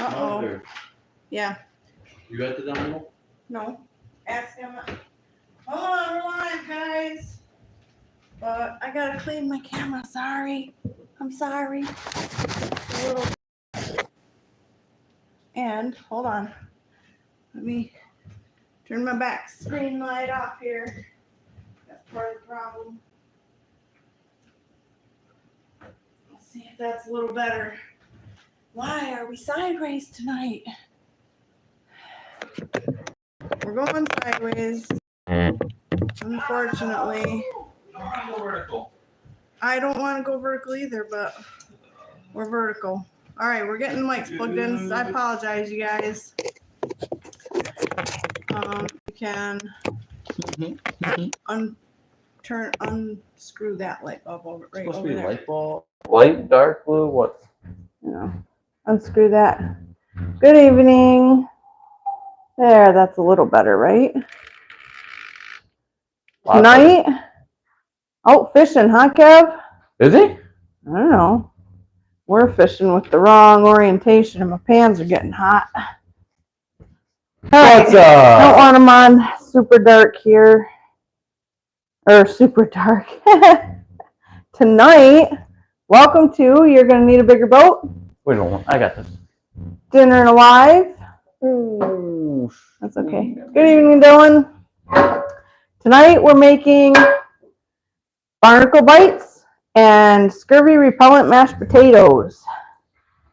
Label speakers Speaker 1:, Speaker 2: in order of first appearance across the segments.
Speaker 1: Uh-oh. Yeah.
Speaker 2: You got the dongle?
Speaker 1: No. Ask him. Hold on, rewind, guys. But I gotta clean my camera. Sorry. I'm sorry. And hold on. Let me turn my back screen light off here. That's part of the problem. Let's see if that's a little better. Why are we sideways tonight? We're going sideways. Unfortunately.
Speaker 2: Go vertical.
Speaker 1: I don't want to go vertical either, but we're vertical. All right, we're getting the mics plugged in. So I apologize, you guys. You can unscrew that light bulb over right
Speaker 2: Supposed
Speaker 1: over
Speaker 2: to be
Speaker 1: there.
Speaker 2: light bulb. Light, dark blue, what?
Speaker 1: Yeah. Unscrew that. Good evening. There, that's a little better, right? Tonight, out fishing, huh, Kev?
Speaker 2: Is he?
Speaker 1: I don't know. We're fishing with the wrong orientation, and my pans are getting hot. All right. I don't want them on super dark here. Or super dark. Tonight, welcome to You're Gonna Need a Bigger Boat.
Speaker 2: Wait a minute, I got this.
Speaker 1: Dinner and Alive.
Speaker 2: Ooh.
Speaker 1: That's okay. Good evening, Dylan. Tonight we're making Barnacle Bites and Scurvy Repellent mashed potatoes.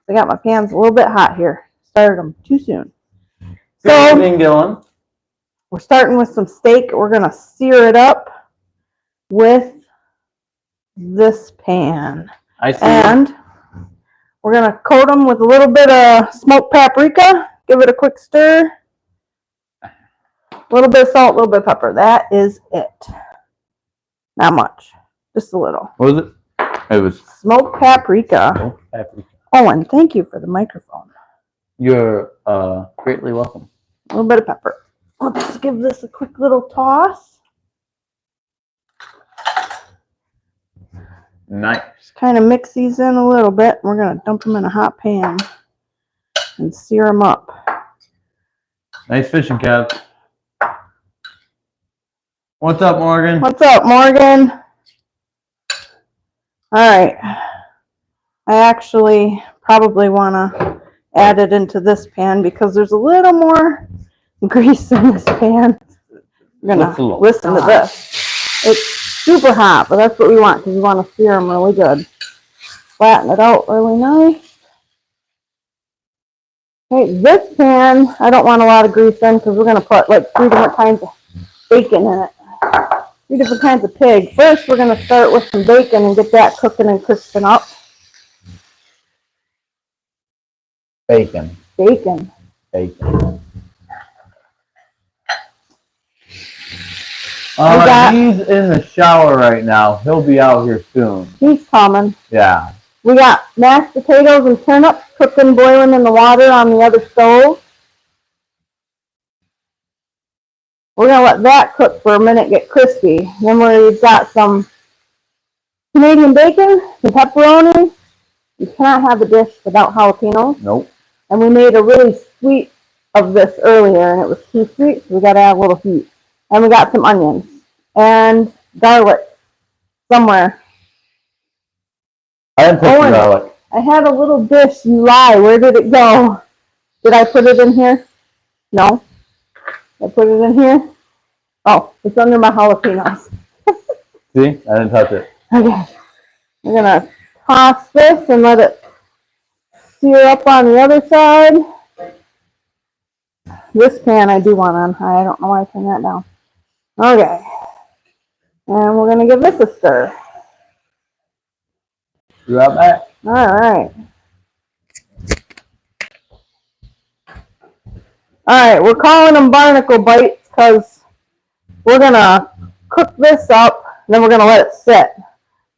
Speaker 1: I got my pans a little bit hot here. Started them too soon.
Speaker 2: Good evening, Dylan.
Speaker 1: We're starting with some steak. We're going to sear it up with this pan.
Speaker 2: I see.
Speaker 1: And we're going to coat them with a little bit of smoked paprika. Give it a quick stir. A little bit of salt, a little bit of pepper. That is it. Not much. Just a little.
Speaker 2: What was it? It was
Speaker 1: smoked paprika.
Speaker 2: Smoked paprika.
Speaker 1: Oh, and thank you for the microphone.
Speaker 2: You're greatly welcome.
Speaker 1: A little bit of pepper. Let's give this a quick little toss.
Speaker 2: Nice.
Speaker 1: Just kind of mix these in a little bit. We're going to dump them in a hot pan and sear them up.
Speaker 2: Nice fishing, Kev. What's up, Morgan?
Speaker 1: What's up, Morgan? All right. I actually probably want to add it into this pan because there's a little more grease in this pan. I'm going to listen to this. It's super hot, but that's what we want because we want to sear them really good. Flatten it out really nice. Okay, this pan, I don't want a lot of grease in because we're going to put like 3 different kinds of bacon in it. 3 different kinds of pig. First, we're going to start with some bacon and get that cooking and crisping up.
Speaker 2: Bacon.
Speaker 1: Bacon.
Speaker 2: Bacon. He's in the shower right now. He'll be out here soon.
Speaker 1: He's coming.
Speaker 2: Yeah.
Speaker 1: We got mashed potatoes and turnips cooking, boiling in the water on the other stove. We're going to let that cook for a minute, get crispy. Then we've got some Canadian bacon, some pepperoni. You cannot have a dish without jalapenos.
Speaker 2: Nope.
Speaker 1: And we made a really sweet of this earlier, and it was too sweet, so we got to add a little heat. And we got some onions and garlic somewhere.
Speaker 2: I didn't put the garlic.
Speaker 1: I had a little dish. You lie. Where did it go? Did I put it in here? No. I put it in here. Oh, it's under my jalapenos.
Speaker 2: See? I didn't touch it.
Speaker 1: Okay. We're going to toss this and let it sear up on the other side. This pan I do want on high. I don't know why I turned that down. Okay. And we're going to give this a stir.
Speaker 2: You got that?
Speaker 1: All right. All right, we're calling them Barnacle Bites because we're going to cook this up, then we're going to let it sit.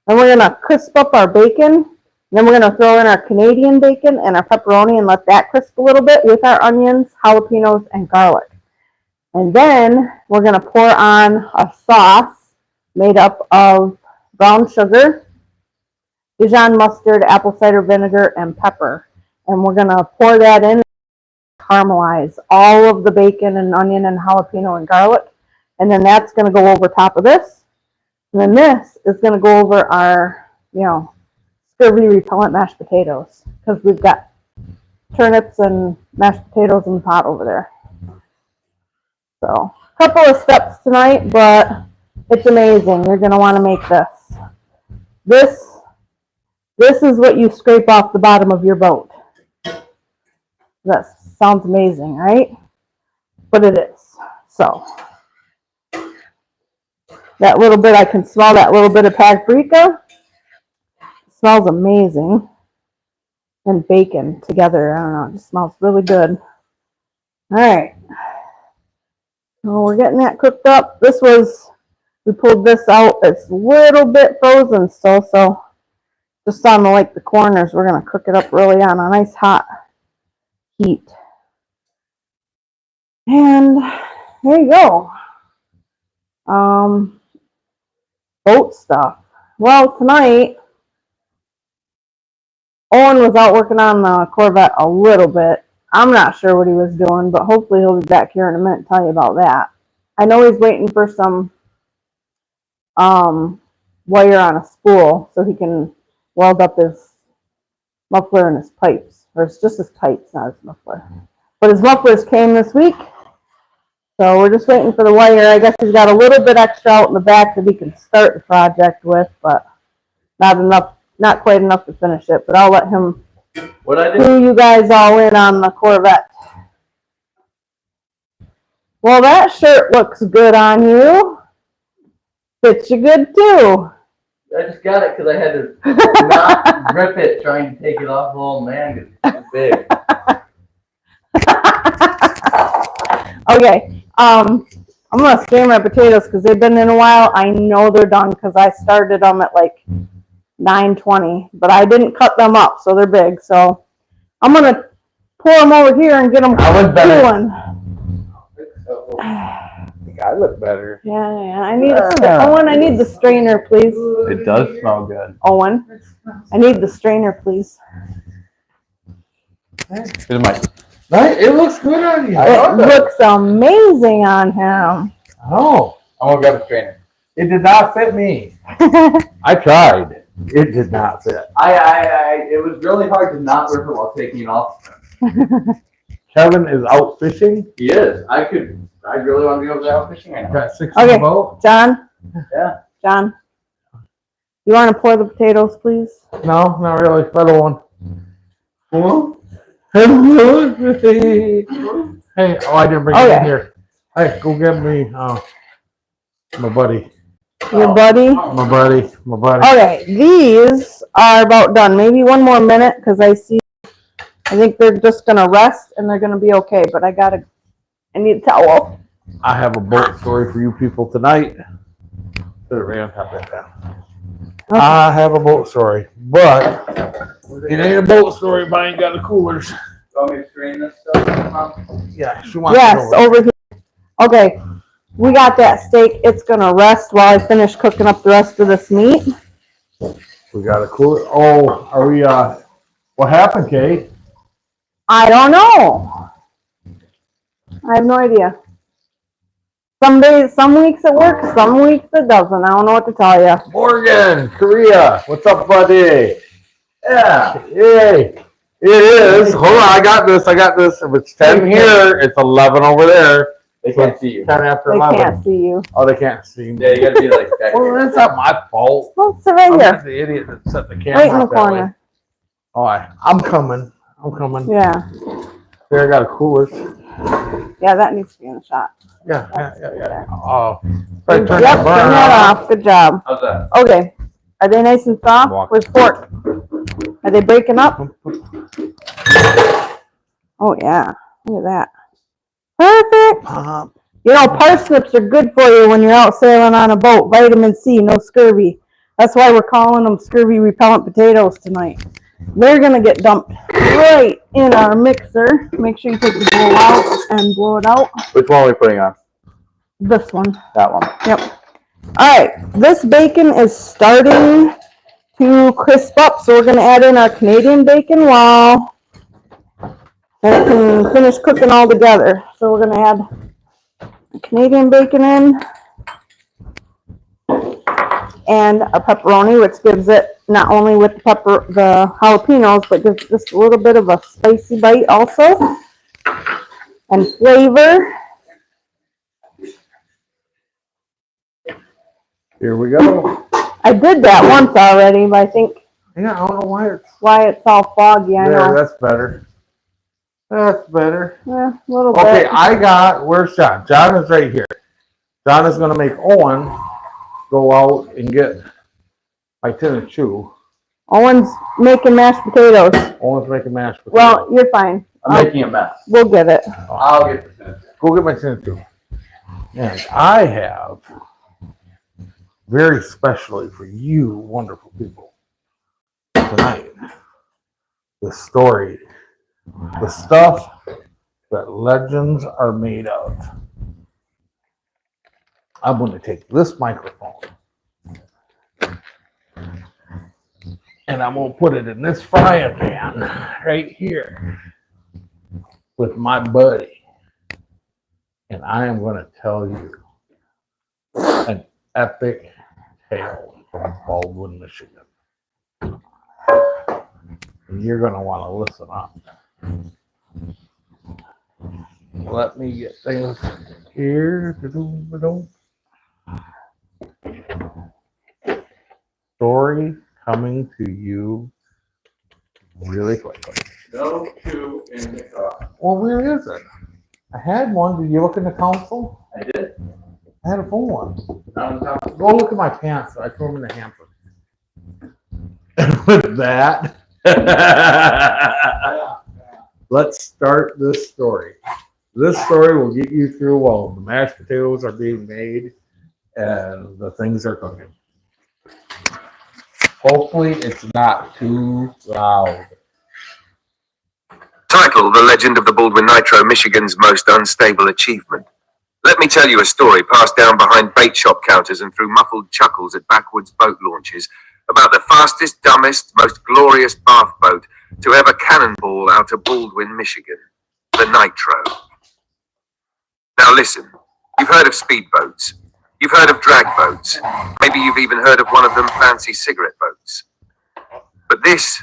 Speaker 1: Then we're going to crisp up our bacon. Then we're going to throw in our Canadian bacon and our pepperoni and let that crisp a little bit with our onions, jalapenos, and garlic. And then we're going to pour on a sauce made up of brown sugar, Dijon mustard, apple cider vinegar, and pepper. And we're going to pour that in. caramelize all of the bacon and onion and jalapeno and garlic. And then that's going to go over top of this. And then this is going to go over our, Scurvy repellent mashed potatoes. Because we've got turnips and mashed potatoes in the pot over there. So, a couple of steps tonight, but it's amazing. You're going to want to make this. This is what you scrape off the bottom of your boat. That sounds amazing, right? But it is. So, that little bit, I can smell that little bit of paprika. It smells amazing. And bacon together. I don't know. It just smells really good. All right. So we're getting that cooked up. We pulled this out. It's a little bit frozen still, so just on the corners, we're going to cook it up really on a nice hot heat. And there you go. Boat stuff. Well, tonight, Owen was out working on the Corvette a little bit. I'm not sure what he was doing, but hopefully he'll be back here in a minute to tell you about that. I know he's waiting for some wire on a spool so he can weld up his muffler and his pipes. Or it's just his pipes, not his muffler. But his mufflers came this week, so we're just waiting for the wire. I guess he's got a little bit extra out in the back that he can start the project with, but not quite enough to finish it. But I'll let him clue you guys all in on the Corvette. Well, that shirt looks good on you. Fits you good too.
Speaker 2: I just got it because I had to not rip it trying to take it off. Oh man, it's too big.
Speaker 1: Okay, I'm gonna strain my potatoes because they've been in a while. I know they're done because I started them at 9:20, but I didn't cut them up, so they're big. So I'm gonna pour them over here and get them cooling.
Speaker 2: I look better.
Speaker 1: Yeah. I need Owen, I need the strainer, please.
Speaker 2: It does smell good.
Speaker 1: Owen, I need the strainer, please.
Speaker 2: Here's my. It looks good on you.
Speaker 1: It looks amazing on him.
Speaker 2: Oh, I'm gonna grab a strainer. It did not fit me. I tried. It did not fit. It was really hard to not rip it while taking it off. Kevin is out fishing. He is. I really want to be over there out fishing right now. Got 6 on the boat.
Speaker 1: John.
Speaker 2: Yeah.
Speaker 1: John. You want to pour the potatoes, please?
Speaker 2: No, not really. Better one. Hey, I didn't bring it in here. Hey, go get me my buddy.
Speaker 1: Your buddy?
Speaker 2: My buddy.
Speaker 1: Okay, these are about done. Maybe one more minute because I think they're just going to rest and they're going to be okay. But I need a towel.
Speaker 2: I have a boat story for you people tonight. Put it right on top of that down. Okay. I have a boat story, but it ain't a boat story if I ain't got the coolers. Want me to strain this stuff? Yeah, she wants
Speaker 1: Yes, over here. Okay, we got that steak. It's going to rest while I finish cooking up the rest of this meat.
Speaker 2: We got a cooler. Oh, are we, what happened, Kate?
Speaker 1: I don't know. I have no idea. Some days, some weeks it works, some weeks it doesn't. I don't know what to tell you.
Speaker 2: Morgan, Korea, what's up, buddy? Yeah, yay. It is. Hold on, I got this. If it's 10 here, it's 11 over there. They can't see you. 10 after 11.
Speaker 1: They can't see you.
Speaker 2: Oh, they can't see me.
Speaker 3: Yeah, you gotta be like that.
Speaker 2: Well, that's not my fault.
Speaker 1: Well, sit right
Speaker 2: I'm
Speaker 1: here.
Speaker 2: just the idiot that set the camera
Speaker 1: Right in the
Speaker 2: up that way.
Speaker 1: corner.
Speaker 2: Oh, I'm coming.
Speaker 1: Yeah.
Speaker 2: There, I got a cooler.
Speaker 1: Yeah, that needs to be in the shot.
Speaker 2: Yeah. Oh.
Speaker 1: Yep, turn that off. Good job.
Speaker 3: How's that?
Speaker 1: Okay. Are they nice and soft? Where's pork? Are they breaking up? Oh, yeah. Look at that. Perfect. You know, parsnips are good for you when you're out sailing on a boat. Vitamin C, no scurvy. That's why we're calling them scurvy repellent potatoes tonight. They're going to get dumped right in our mixer. Make sure you take the bowl out and blow it out.
Speaker 2: Which one are we putting on?
Speaker 1: This one.
Speaker 2: That one.
Speaker 1: Yep. All right. This bacon is starting to crisp up, so we're going to add in our Canadian bacon while And it can finish cooking all together. So we're gonna add Canadian bacon in and a pepperoni, which gives it not only with the jalapenos, but gives just a little bit of a spicy bite also and flavor.
Speaker 2: Here we go.
Speaker 1: I did that once already, but I think
Speaker 2: Yeah, I don't know
Speaker 1: why it's all foggy. I know.
Speaker 2: That's better. That's better.
Speaker 1: Yeah, a little bit.
Speaker 2: Okay, where's John? John is right here. John is going to make Owen go out and get my tin and chew.
Speaker 1: Owen's making mashed potatoes.
Speaker 2: Owen's making mashed potatoes.
Speaker 1: Well, you're fine.
Speaker 3: I'm making a mess.
Speaker 1: We'll get it.
Speaker 3: I'll get the tin.
Speaker 2: Go get my tin and chew. And I have, very specially for you wonderful people, tonight, the story, the stuff that legends are made of. I'm going to take this microphone and I'm going to put it in this frying pan right here with my buddy. And I am going to tell you an epic tale from Baldwin, Michigan. And you're going to want to listen up. Let me get things here. Story coming to you really quickly.
Speaker 3: No two in the car.
Speaker 2: Well, where is it? I had one. Did you look in the console?
Speaker 3: I did.
Speaker 2: I had a full one.
Speaker 3: Not on top.
Speaker 2: Go look at my pants. I threw them in the hamper. And with that, let's start this story. This story will get you through while the mashed potatoes are being made and the things are cooking. Hopefully it's not too loud.
Speaker 4: Title: The Legend of the Baldwin Nitro, Michigan's Most Unstable Achievement. Let me tell you a story passed down behind bait shop counters and through muffled chuckles at backwoods boat launches about the fastest, dumbest, most glorious bath boat to ever cannonball out of Baldwin, Michigan. The Nitro. Now listen, you've heard of speedboats. You've heard of drag boats. Maybe you've even heard of one of them fancy cigarette boats. But this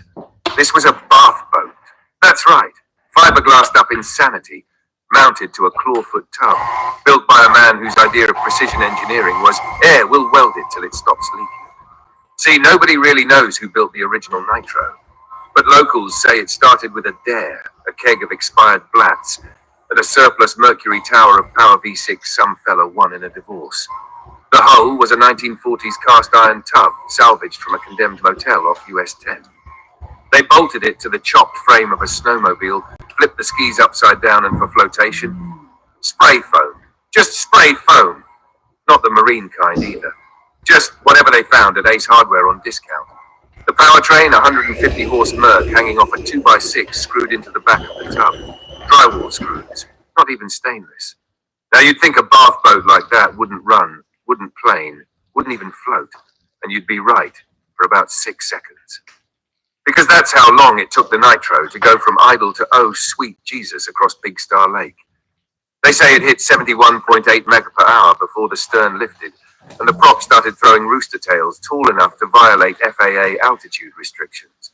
Speaker 4: was a bath boat. That's right. Fiberglassed up insanity, mounted to a clawfoot tub, built by a man whose idea of precision engineering was, we'll weld it till it stops leaking. See, nobody really knows who built the original Nitro, but locals say it started with a dare, a keg of expired Blatz, at a surplus Mercury tower of Power V6 some fella won in a divorce. The hull was a 1940s cast iron tub, salvaged from a condemned motel off US 10. They bolted it to the chopped frame of a snowmobile, flipped the skis upside down, and for flotation, spray foam. Just spray foam. Not the marine kind either. Just whatever they found at Ace Hardware on discount. The powertrain, 150 horse Merc hanging off a 2x6 screwed into the back of the tub. Drywall screws, not even stainless. Now you'd think a bath boat like that wouldn't run, wouldn't plane, wouldn't even float, and you'd be right for about 6 seconds. Because that's how long it took the Nitro to go from idle to oh sweet Jesus across Big Star Lake. They say it hit 71.8 meg per hour before the stern lifted, and the prop started throwing rooster tails tall enough to violate FAA altitude restrictions.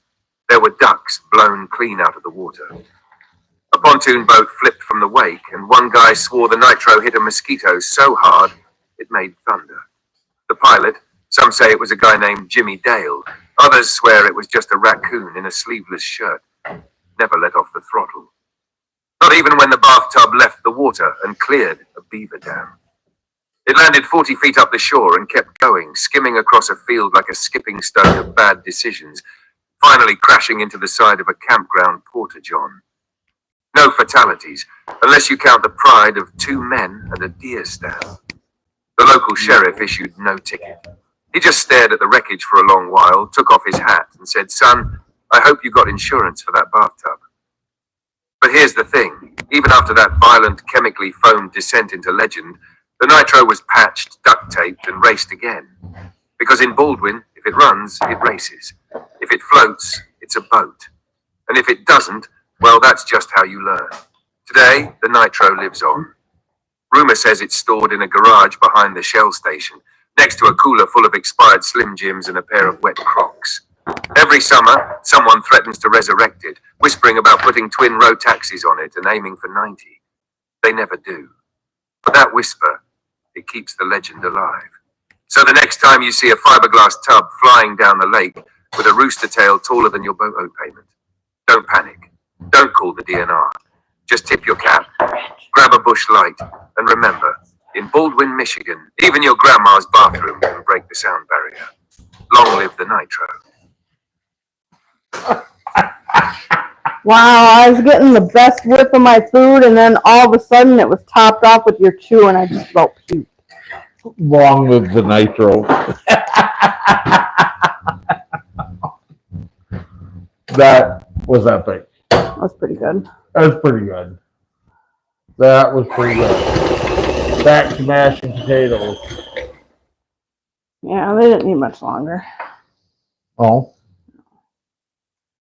Speaker 4: There were ducks blown clean out of the water. A pontoon boat flipped from the wake, and one guy swore the Nitro hit a mosquito so hard it made thunder. The pilot, some say it was a guy named Jimmy Dale, others swear it was just a raccoon in a sleeveless shirt, never let off the throttle. Not even when the bathtub left the water and cleared a beaver dam. It landed 40 feet up the shore and kept going, skimming across a field like a skipping stone of bad decisions, finally crashing into the side of a campground porta-john. No fatalities, unless you count the pride of 2 men and a deer stand. The local sheriff issued no ticket. He just stared at the wreckage for a long while, took off his hat, and said, "Son, I hope you got insurance for that bathtub." But here's the thing. Even after that violent, chemically foamed descent into legend, the Nitro was patched, duct-taped, and raced again. Because in Baldwin, if it runs, it races. If it floats, it's a boat. And if it doesn't, Well, that's just how you learn. Today, the nitro lives on. Rumor says it's stored in a garage behind the Shell station, next to a cooler full of expired Slim Jims and a pair of wet Crocs. Every summer, someone threatens to resurrect it, whispering about putting twin row taxis on it and aiming for 90. They never do. But that whisper, it keeps the legend alive. So the next time you see a fiberglass tub flying down the lake with a rooster tail taller than your boat payment, don't panic. Don't call the DNR. Just tip your cap, grab a bush light, and remember, in Baldwin, Michigan, even your grandma's bathroom can break the sound barrier. Long live the nitro.
Speaker 1: Wow, I was getting the best whiff of my food, and then all of a sudden it was topped off with your chew, and I just felt puke.
Speaker 2: Long live the nitro. That was epic.
Speaker 1: That was pretty good.
Speaker 2: That was pretty good. That was pretty good. Back to mashing potatoes.
Speaker 1: Yeah, they didn't need much longer.
Speaker 2: Oh.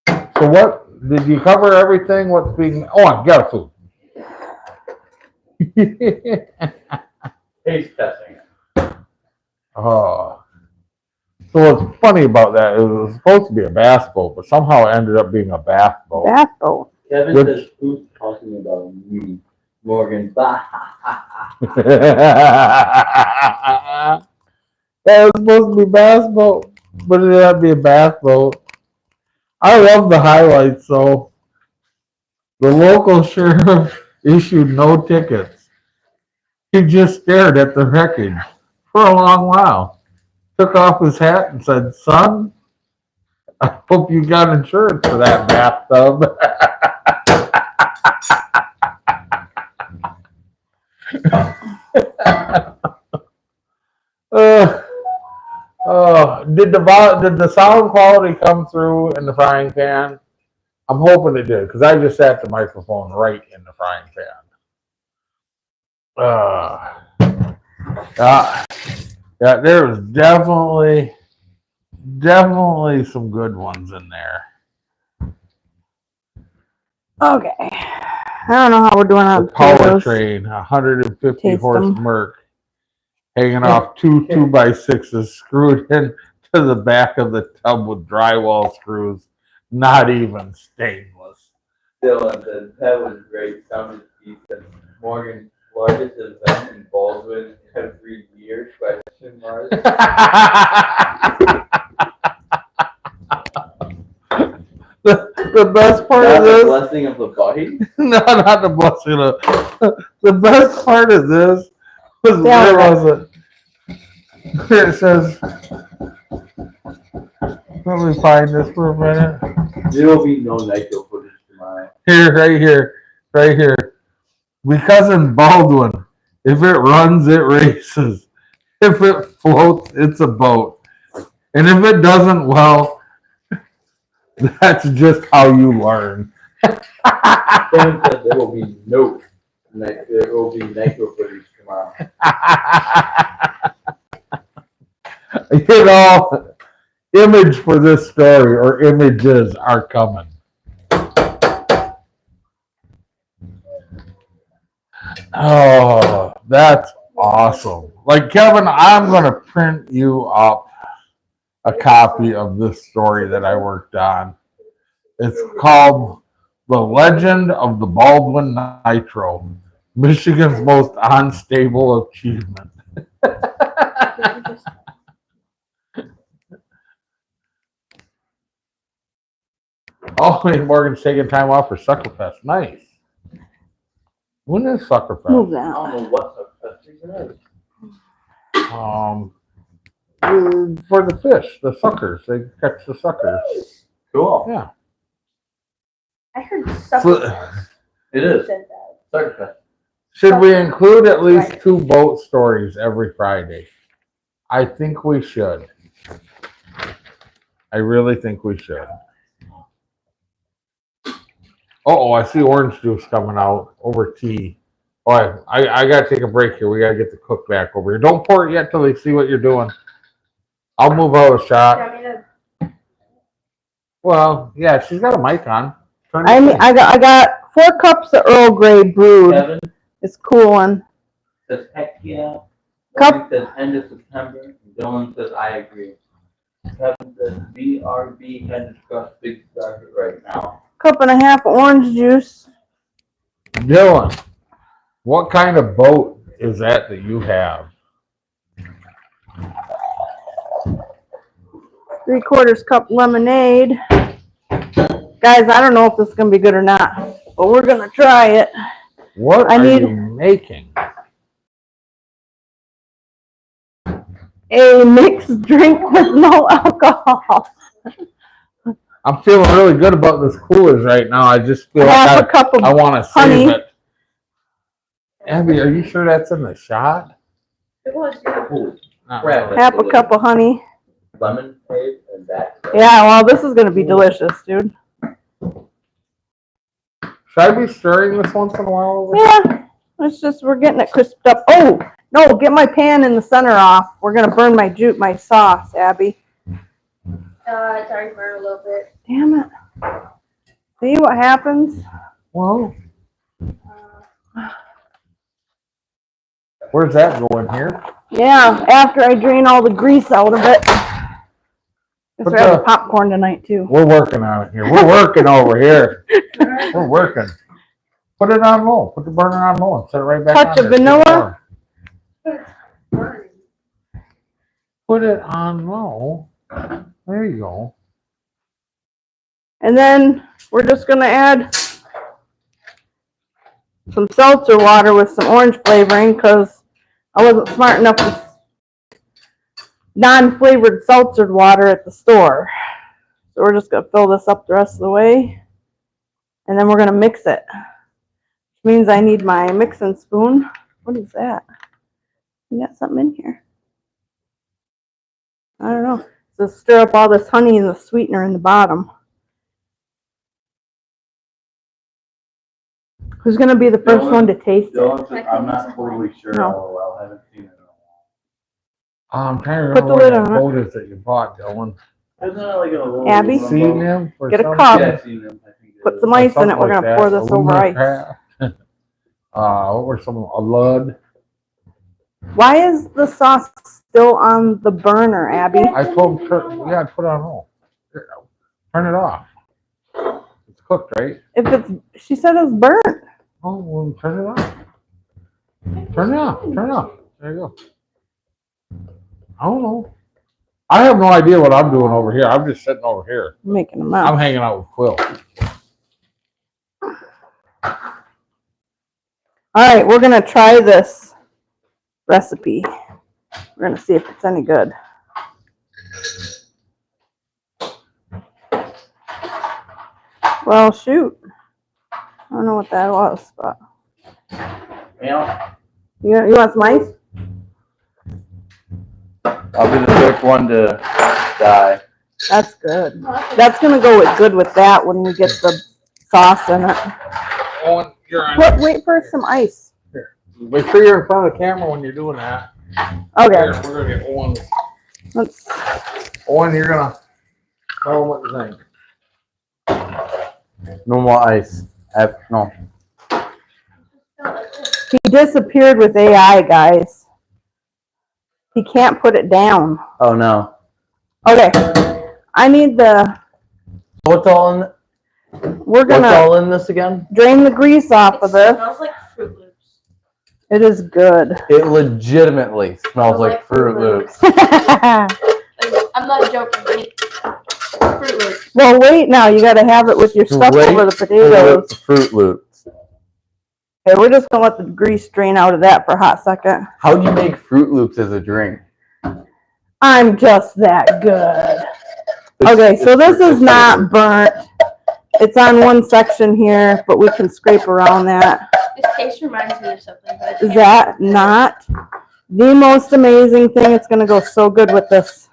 Speaker 2: So what, did you cover everything? What's being, oh, I got a food.
Speaker 3: Taste testing.
Speaker 2: Oh. So what's funny about that is it was supposed to be a bass boat, but somehow it ended up being a bath boat.
Speaker 1: Bath boat.
Speaker 3: Kevin
Speaker 2: Which-
Speaker 3: says who's talking about me? Morgan. Bah.
Speaker 2: That was supposed to be bass boat, but it had to be a bath boat. I love the highlights though. The local sheriff issued no tickets. He just stared at the wreckage for a long while. Took off his hat and said, "Son, I hope you got insurance for that bathtub." Did the sound quality come through in the frying pan? I'm hoping it did, because I just sat the microphone right in the frying pan. Yeah, there was definitely some good ones in there.
Speaker 1: Okay. I don't know how we're doing on
Speaker 2: The power
Speaker 1: potatoes.
Speaker 2: train, 150
Speaker 1: Taste
Speaker 2: horse
Speaker 1: them.
Speaker 2: Merc, hanging off two 2x6s screwed in to the back of the tub with drywall screws, not even stainless.
Speaker 3: Dylan said that was great. Sounded decent. Morgan, largest event in Baldwin every year? Question mark.
Speaker 2: The best part
Speaker 3: Not
Speaker 2: of
Speaker 3: the
Speaker 2: this,
Speaker 3: blessing of the body.
Speaker 2: no, not the blessing of, the best part of this was,
Speaker 1: Yeah.
Speaker 2: where was it? It says, let me find this for a minute.
Speaker 3: There will be no nitro footage tomorrow.
Speaker 2: Here, right here. Because in Baldwin, if it runs, it races. If it floats, it's a boat. And if it doesn't, well, that's just how you learn.
Speaker 3: Kevin said there will be no nitro footage tomorrow.
Speaker 2: You know, image for this story or images are coming. Oh, that's awesome. Like, Kevin, I'm going to print you up a copy of this story that I worked on. It's called The Legend of the Baldwin Nitro, Michigan's Most Unstable Achievement. Oh, and Morgan's taking time off for Suckerfest. Nice. When is Suckerfest?
Speaker 1: Move
Speaker 3: I
Speaker 1: that.
Speaker 3: don't know what the is.
Speaker 2: For the fish, the suckers. They catch the suckers.
Speaker 3: Cool.
Speaker 2: Yeah.
Speaker 5: I heard something
Speaker 3: It is.
Speaker 5: said that.
Speaker 3: Suckerfest.
Speaker 2: Should we include at least 2 boat stories every Friday? I think we should. I really think we should. Oh, I see orange juice coming out over tea. Oh, I gotta take a break here. We gotta get the cook back over here. Don't pour it yet till they see what you're doing. I'll move out a
Speaker 5: Do you
Speaker 2: shot.
Speaker 5: want me to?
Speaker 2: Well, yeah, she's got a mic on.
Speaker 1: I got 4 cups of Earl Grey brewed.
Speaker 3: Kevin
Speaker 1: It's cooling.
Speaker 3: says, heck yeah.
Speaker 1: Cup-
Speaker 3: Murray says, end of September. Dylan says, I agree. Kevin says, BRB had to discuss big start right now.
Speaker 1: Cup and a half of orange juice.
Speaker 2: Dylan, what kind of boat is that you have?
Speaker 1: 3/4 cup lemonade. Guys, I don't know if this is gonna be good or not, but we're gonna try it.
Speaker 2: What are you making?
Speaker 1: A mixed drink with no alcohol.
Speaker 2: I'm feeling really good about this Coolers right now. I just feel
Speaker 1: Half
Speaker 2: like
Speaker 1: a cup of
Speaker 2: I want to
Speaker 1: honey.
Speaker 2: save it. Abby, are you sure that's in the shot?
Speaker 5: It was.
Speaker 3: Crap.
Speaker 1: Half a cup of honey.
Speaker 3: Lemon paste and that.
Speaker 1: Yeah, well, this is gonna be delicious, dude.
Speaker 2: Should I be stirring this once in a while? Over?
Speaker 1: Yeah, it's just we're getting it crisped up. Oh no, get my pan in the center off. We're gonna burn my sauce, Abby.
Speaker 5: It's already burned a little bit.
Speaker 1: Damn it. See what happens?
Speaker 2: Well, where's that going here?
Speaker 1: Yeah, after I drain all the grease out of it. Guess we're having popcorn tonight too.
Speaker 2: We're working on it here. We're working over here. We're working. Put it on low. Put the burner on low and set it right back
Speaker 1: Touch
Speaker 2: on
Speaker 1: of
Speaker 2: there.
Speaker 1: vanilla.
Speaker 2: Put it on low. There you go.
Speaker 1: And then we're just gonna add some seltzer water with some orange flavoring because I wasn't smart enough to non-flavored seltzered water at the store. So we're just gonna fill this up the rest of the way. And then we're gonna mix it. Which means I need my mixing spoon. What is that? You got something in here. I don't know. So stir up all this honey and the sweetener in the bottom. Who's gonna be the first one to taste it?
Speaker 3: Dylan says, I'm not totally sure.
Speaker 1: No.
Speaker 3: LOL, haven't seen it in a while.
Speaker 2: I'm trying to
Speaker 1: Put the
Speaker 2: remember
Speaker 1: lid
Speaker 2: what that
Speaker 1: on it.
Speaker 2: boat is that you bought, Dylan.
Speaker 3: Isn't it like a little
Speaker 1: Abby?
Speaker 2: Seen him? or
Speaker 1: Get a
Speaker 2: something?
Speaker 1: cup.
Speaker 3: Yeah, I've seen them. I think it
Speaker 1: Put
Speaker 3: is.
Speaker 1: some ice in it.
Speaker 2: Something
Speaker 1: We're
Speaker 2: like
Speaker 1: gonna pour
Speaker 2: that.
Speaker 1: this over ice.
Speaker 2: Aluminum. What were some? A lud.
Speaker 1: Why is the sauce still on the burner, Abby?
Speaker 2: I told Kurt, yeah, put it on low. Turn it off. It's cooked, right?
Speaker 1: If it's, she said it's burnt.
Speaker 2: Oh, well, turn it off. Turn it off. Turn it off. There you go. I don't know. I have no idea what I'm doing over here. I'm just sitting over here.
Speaker 1: I'm making them
Speaker 2: I'm
Speaker 1: up.
Speaker 2: hanging out with Quill.
Speaker 1: All right, we're gonna try this recipe. We're gonna see if it's any good. Well, shoot. I don't know what that was, but
Speaker 3: Yeah,
Speaker 1: you want some ice?
Speaker 3: I'll be the first one to die.
Speaker 1: That's good. That's gonna go good with that when we get the sauce in it.
Speaker 2: Owen, you're on.
Speaker 1: Wait for some ice.
Speaker 2: Make sure you're in front of the camera when you're doing that.
Speaker 1: Okay.
Speaker 2: Here, we're gonna get Owen.
Speaker 1: Let's.
Speaker 2: Owen, you're gonna tell him what you think.
Speaker 3: No more ice. No.
Speaker 1: He disappeared with AI, guys. He can't put it down.
Speaker 3: Oh no.
Speaker 1: Okay. I need the.
Speaker 3: What's all in?
Speaker 1: We're
Speaker 3: What's
Speaker 1: gonna
Speaker 3: all in this again?
Speaker 1: drain the grease off of
Speaker 5: It
Speaker 1: this.
Speaker 5: smells like Fruit Loops.
Speaker 1: It is good.
Speaker 3: It legitimately smells like Fruit Loops.
Speaker 5: I'm not joking. Fruit Loops.
Speaker 1: Well, wait now. You got to have it with your stuff over the potatoes.
Speaker 3: Fruit Loops.
Speaker 1: Okay, we're just gonna let the grease drain out of that for a hot second.
Speaker 3: How do you make Fruit Loops as a drink?
Speaker 1: I'm just that good. Okay, so this is not burnt. It's on one section here, but we can scrape around that.
Speaker 5: This taste reminds me of something. But I
Speaker 1: Is
Speaker 5: can't
Speaker 1: that
Speaker 5: think of it.
Speaker 1: not the most amazing thing? It's gonna go so good with this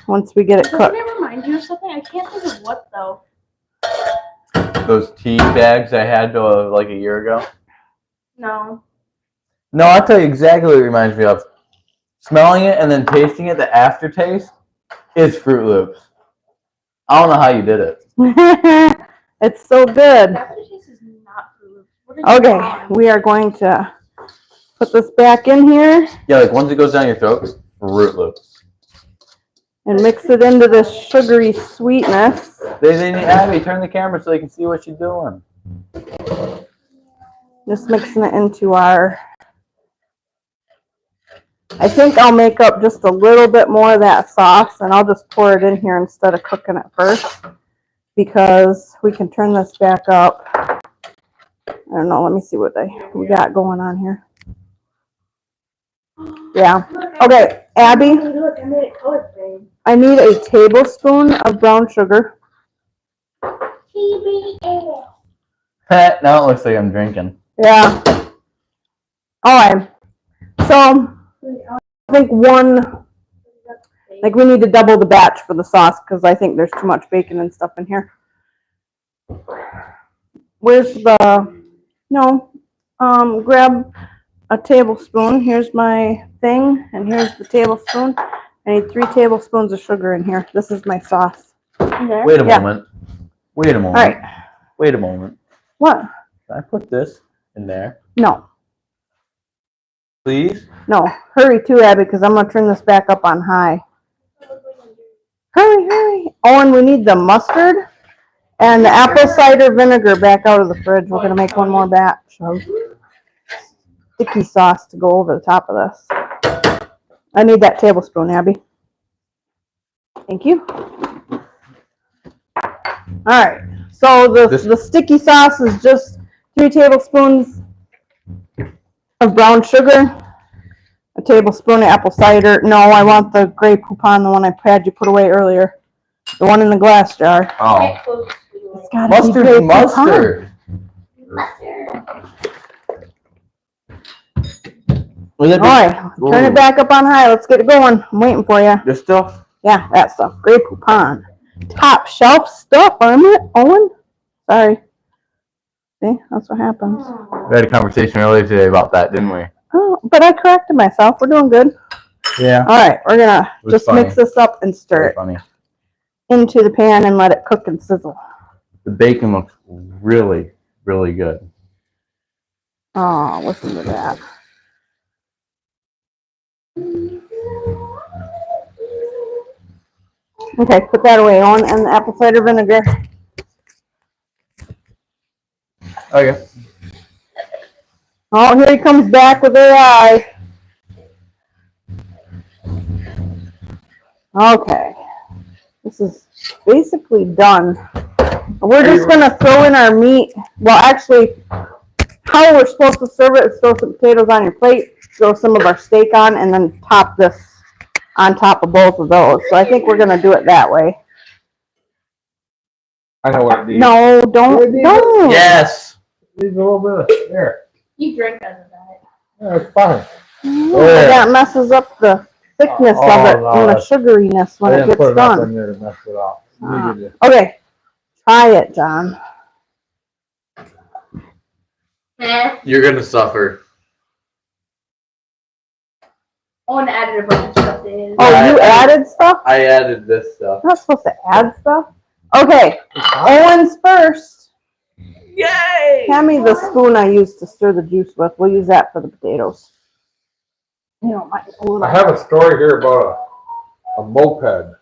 Speaker 1: once we get it
Speaker 5: Doesn't
Speaker 1: cooked.
Speaker 5: it remind you of something? I can't think of what though.
Speaker 3: Those tea bags I had like a year ago.
Speaker 5: No.
Speaker 3: No, I'll tell you exactly what it reminds me of. Smelling it and then tasting it, the aftertaste is Fruit Loops. I don't know how you did it.
Speaker 1: It's so good.
Speaker 5: Aftertaste is not food. What is
Speaker 1: Okay,
Speaker 5: wrong?
Speaker 1: we are going to put this back in here
Speaker 2: Yeah, like once it goes down your throat, it's Fruit Loops.
Speaker 1: and mix it into this sugary sweetness.
Speaker 2: They need Abby, turn the camera so they can see what you're doing.
Speaker 1: Just mixing it into our... I think I'll make up just a little bit more of that sauce, and I'll just pour it in here instead of cooking it first, because we can turn this back up. I don't know, let me see what we got going on here. Yeah. Okay, Abby,
Speaker 5: Look, I made it color frame.
Speaker 1: I need a tablespoon of brown sugar.
Speaker 5: TBS.
Speaker 2: Now it looks like I'm drinking.
Speaker 1: Yeah. Alright. So, I think we need to double the batch for the sauce because I think there's too much bacon and stuff in here. Where's grab a tablespoon. Here's my thing, and here's the tablespoon. I need 3 tablespoons of sugar in here. This is my sauce.
Speaker 5: Okay.
Speaker 2: Wait a
Speaker 1: Yeah.
Speaker 2: moment. Wait a moment.
Speaker 1: All right.
Speaker 2: Wait a moment.
Speaker 1: What?
Speaker 2: Can I put this in there,
Speaker 1: No.
Speaker 2: please?
Speaker 1: No. Hurry too, Abby, because I'm going to turn this back up on high. Hurry, hurry. Oh, and we need the mustard and the apple cider vinegar back out of the fridge. We're going to make one more batch of sticky sauce to go over the top of this. I need that tablespoon, Abby. Thank you. All right. So the sticky sauce is just 3 tablespoons of brown sugar, a tablespoon of apple cider. No, I want the Grey Poupon, the one I had you put away earlier. The one in the glass jar.
Speaker 2: Oh.
Speaker 1: It's gotta be Grey
Speaker 2: Mustard.
Speaker 1: All right, turn it back up on high. Let's get it going. I'm waiting for you.
Speaker 2: This stuff?
Speaker 1: Yeah, that stuff. Grey Poupon. Top shelf stuff, Owen? Sorry. See, that's what happens.
Speaker 2: We had a conversation earlier today about that, didn't we?
Speaker 1: Oh, but I corrected myself. We're doing good.
Speaker 2: Yeah.
Speaker 1: All right, we're gonna
Speaker 2: was
Speaker 1: just
Speaker 2: funny.
Speaker 1: mix this up and stir
Speaker 2: Very
Speaker 1: it
Speaker 2: funny.
Speaker 1: into the pan and let it cook and sizzle.
Speaker 2: The bacon looks really, really good.
Speaker 1: Oh, listen to that. Okay, put that away, Owen, and the apple cider vinegar.
Speaker 2: Okay.
Speaker 1: Oh, here he comes back with AI. Okay. This is basically done. We're just going to throw in our meat. Well, actually, how we're supposed to serve it is throw some potatoes on your plate, throw some of our steak on, and then top this on top of both of those. So I think we're going to do it that way.
Speaker 2: I know what it needs.
Speaker 1: No, don't.
Speaker 2: Yes.
Speaker 3: It needs a little bit of there.
Speaker 5: You drink out of that.
Speaker 3: Yeah, it's fine.
Speaker 1: That messes up the thickness of it
Speaker 3: no,
Speaker 1: and the sugariness when
Speaker 3: I
Speaker 1: it
Speaker 3: didn't
Speaker 1: gets
Speaker 3: put enough
Speaker 1: done.
Speaker 3: in there to mess it up.
Speaker 1: Ah.
Speaker 3: Needed to-
Speaker 1: Okay, try it, John.
Speaker 2: You're gonna suffer.
Speaker 5: Owen added a bunch of stuff in.
Speaker 1: Oh,
Speaker 2: Yeah,
Speaker 1: you added stuff?
Speaker 2: I added this stuff.
Speaker 1: I'm not supposed to add stuff. Okay, Owen's first.
Speaker 2: Yay!
Speaker 1: Hand me the spoon I used to stir the juice with. We'll use that for the potatoes. You know,
Speaker 3: I have a story here about a moped.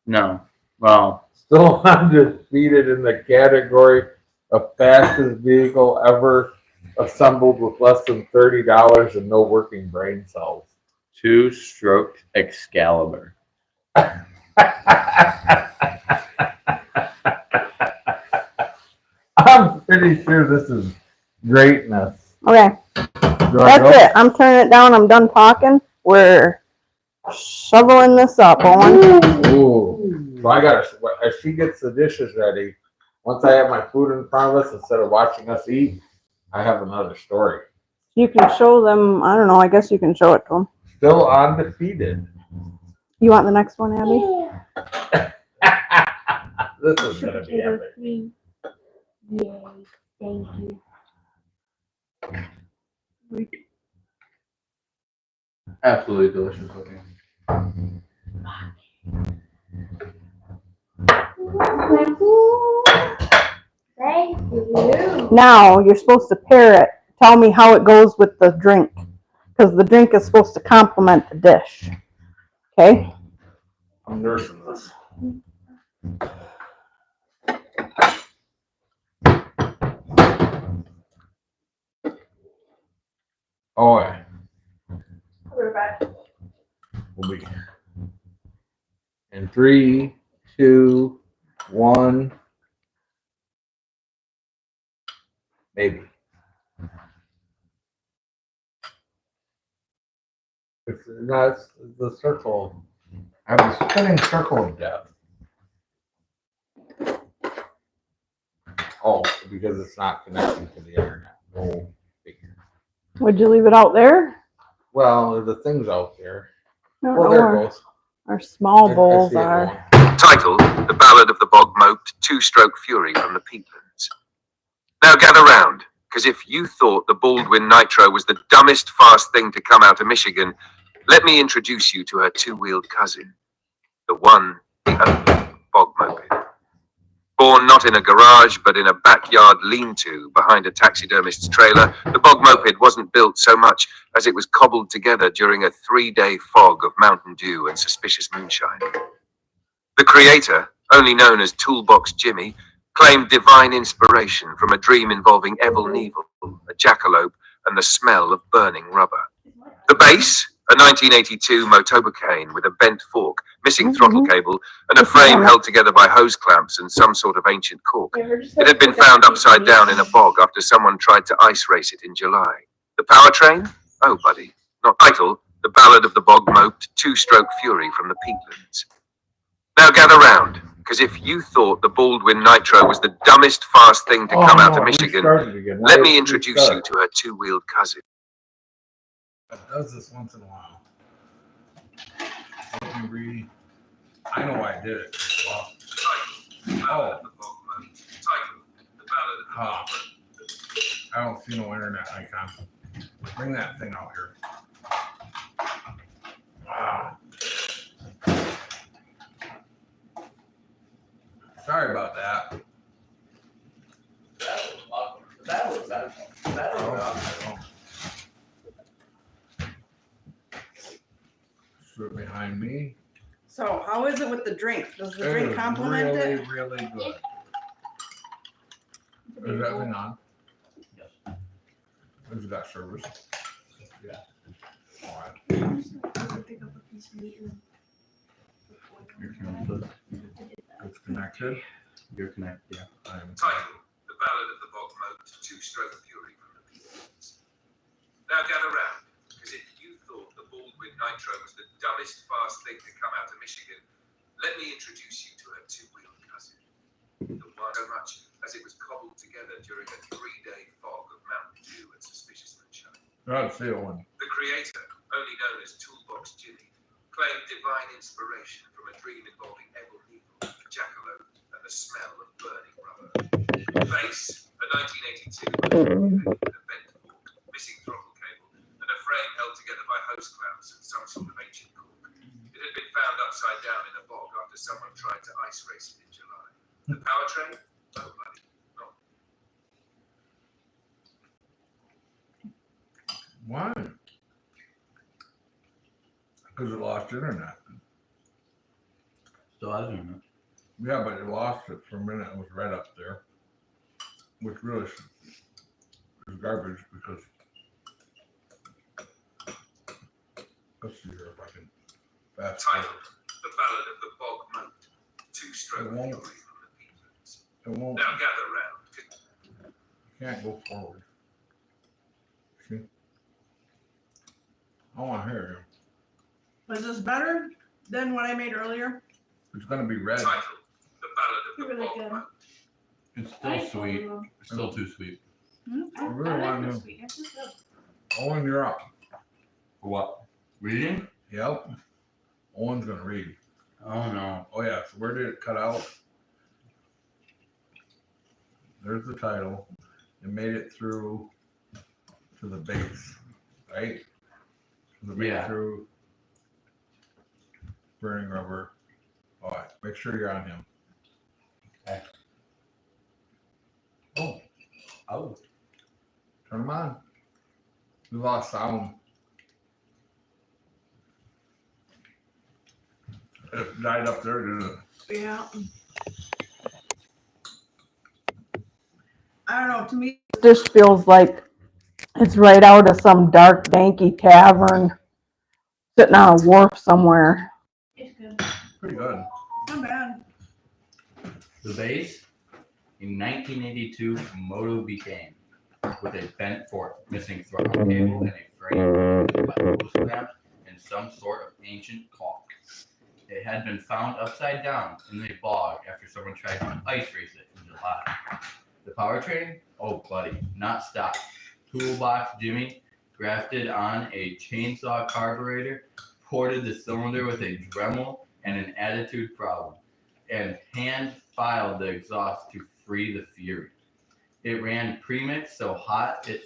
Speaker 2: No. Well,
Speaker 3: Still undefeated in the category of fastest vehicle ever assembled with less than $30 and no working brain cells.
Speaker 2: 2-stroke Excalibur.
Speaker 3: I'm pretty sure this is greatness.
Speaker 1: Okay, that's it. I'm turning it down. I'm done talking. We're shoveling this up, Owen.
Speaker 3: Ooh. So I gotta, as she gets the dishes ready, once I have my food in front of us, instead of watching us eat, I have another story.
Speaker 1: You can show them. I don't know. I guess you can show it to them.
Speaker 3: Still undefeated.
Speaker 1: You want the next one, Abby?
Speaker 3: This is gonna be epic.
Speaker 5: Yay, thank you.
Speaker 2: Absolutely delicious looking.
Speaker 5: Thank Ew.
Speaker 1: Now you're supposed to pair it. Tell me how it goes with the drink, because the drink is supposed to complement the dish. Okay.
Speaker 3: I'm nursing this. Oh, yeah.
Speaker 5: We're back.
Speaker 3: We'll be in 3, 2, 1. Maybe. It's not the circle. I have a spinning circle of death. Oh, because it's not connected to the internet. Oh, figure.
Speaker 1: Would you leave it out there?
Speaker 3: Well, the thing's out there.
Speaker 1: I don't
Speaker 3: Well,
Speaker 1: know
Speaker 3: there it
Speaker 1: where
Speaker 3: goes.
Speaker 1: our small
Speaker 3: I
Speaker 1: bowls
Speaker 3: see it
Speaker 1: are.
Speaker 3: going.
Speaker 4: Title: The Ballad of the Bog Moped, Two-Stroke Fury from the Peatlands. Now gather round, because if you thought the Baldwin Nitro was the dumbest fast thing to come out of Michigan, let me introduce you to her two-wheeled cousin, the one, the only Bog Moped. Born not in a garage, but in a backyard lean-to behind a taxidermist's trailer, the Bog Moped wasn't built so much as it was cobbled together during a 3-day fog of Mountain Dew and suspicious moonshine. The creator, only known as Toolbox Jimmy, claimed divine inspiration from a dream involving Evel Knievel, a jackalope, and the smell of burning rubber. The base, a 1982 Motobocane with a bent fork, missing throttle cable, and a frame held together by hose clamps and some sort of ancient cork. It had been found upside down in a bog after someone tried to ice race it in July. The powertrain? Oh, buddy. Not title, The Ballad of the Bog Moped, Two-Stroke Fury from the Peatlands. Now gather round, because if you thought the Baldwin Nitro was the dumbest fast thing to come out of Michigan, let me introduce you to her two-wheeled cousin.
Speaker 3: It does this once in a while. Let me read. I know why I did it. Well, oh. I don't see no internet icon. Bring that thing out here. Ah. Sorry about that.
Speaker 2: That was awesome.
Speaker 3: Sit behind me.
Speaker 6: So how is it with the drink? Does the drink complement
Speaker 3: really,
Speaker 6: it?
Speaker 3: really good. Is that thing on?
Speaker 2: Yes.
Speaker 3: Who's got service?
Speaker 2: Yeah.
Speaker 3: All right.
Speaker 2: You're connected.
Speaker 3: It's connected.
Speaker 2: You're connected, yeah.
Speaker 3: I am.
Speaker 4: Title: The Ballad of the Bog Moped, Two-Stroke Fury from the Peatlands. Now gather round, because if you thought the Baldwin Nitro was the dumbest fast thing to come out of Michigan, let me introduce you to her two-wheeled cousin. The one so much as it was cobbled together during a 3-day fog of Mountain Dew and suspicious moonshine.
Speaker 3: That's the one.
Speaker 4: The creator, only known as Toolbox Jimmy, claimed divine inspiration from a dream involving Evel Knievel, a jackalope, and the smell of burning rubber. Base, a 1982 with a bent fork, missing throttle cable, and a frame held together by hose clamps and some sort of ancient cork. It had been found upside down in a bog after someone tried to ice race it in July. The powertrain? Oh, buddy. Not.
Speaker 3: Why? Because it lost internet.
Speaker 2: Still has internet.
Speaker 3: Yeah, but it lost it for a minute. It was right up there, which really is garbage because. Let's see here if I can fast
Speaker 4: Title:
Speaker 3: forward.
Speaker 4: The Ballad of the Bog Moped, Two-Stroke
Speaker 3: It
Speaker 4: Fury
Speaker 3: won't.
Speaker 4: from the Peatlands.
Speaker 3: It won't.
Speaker 4: Now gather round.
Speaker 3: Can't go forward. See? I want to hear you.
Speaker 6: Is this better than what I made earlier?
Speaker 3: It's going to be red.
Speaker 4: Title: The Ballad of the
Speaker 5: Really
Speaker 4: Bog
Speaker 5: good.
Speaker 4: Moped.
Speaker 2: It's still sweet. It's still too sweet.
Speaker 3: I really want to know. Owen, you're up.
Speaker 2: For what? Reading?
Speaker 3: Yep. Owen's going to read.
Speaker 2: Oh no.
Speaker 3: Oh, yeah. So where did it cut out? There's the title. It made it through to the base, right? To the base
Speaker 2: Yeah.
Speaker 3: through burning rubber. All right. Make sure you're on him.
Speaker 2: Okay.
Speaker 3: Oh,
Speaker 2: Oh. Turn them on. We lost sound. It died up there, didn't it?
Speaker 6: Yeah. I don't know. To me,
Speaker 1: This dish feels like it's right out of some dark, danky tavern sitting on a wharf somewhere.
Speaker 6: it's good.
Speaker 2: Pretty good.
Speaker 6: Not bad.
Speaker 7: The base, in 1982, Moto became with a bent fork, missing throttle cable, and a frame by hose clamp and some sort of ancient caulk. It had been found upside down in the bog after someone tried to ice race it in July. The powertrain? Oh, buddy, not stock. Toolbox Jimmy grafted on a chainsaw carburetor, ported the cylinder with a Dremel and an attitude problem, and hand filed the exhaust to free the fury. It ran premix so hot it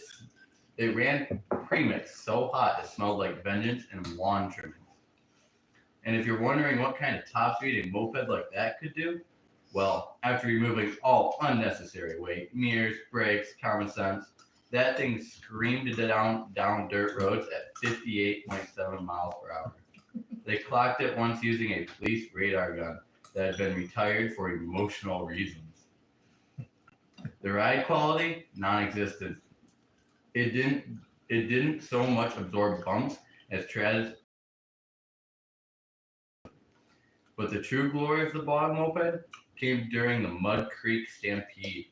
Speaker 7: smelled like vengeance and lawn trimmings. And if you're wondering what kind of top speed a moped like that could do, well, after removing all unnecessary weight, mirrors, brakes, common sense, that thing screamed down dirt roads at 58.7 miles per hour. They clocked it once using a police radar gun that had been retired for emotional reasons. The ride quality, non-existent. It didn't so much absorb bumps as treads. But the true glory of the bog moped came during the Mud Creek Stampede,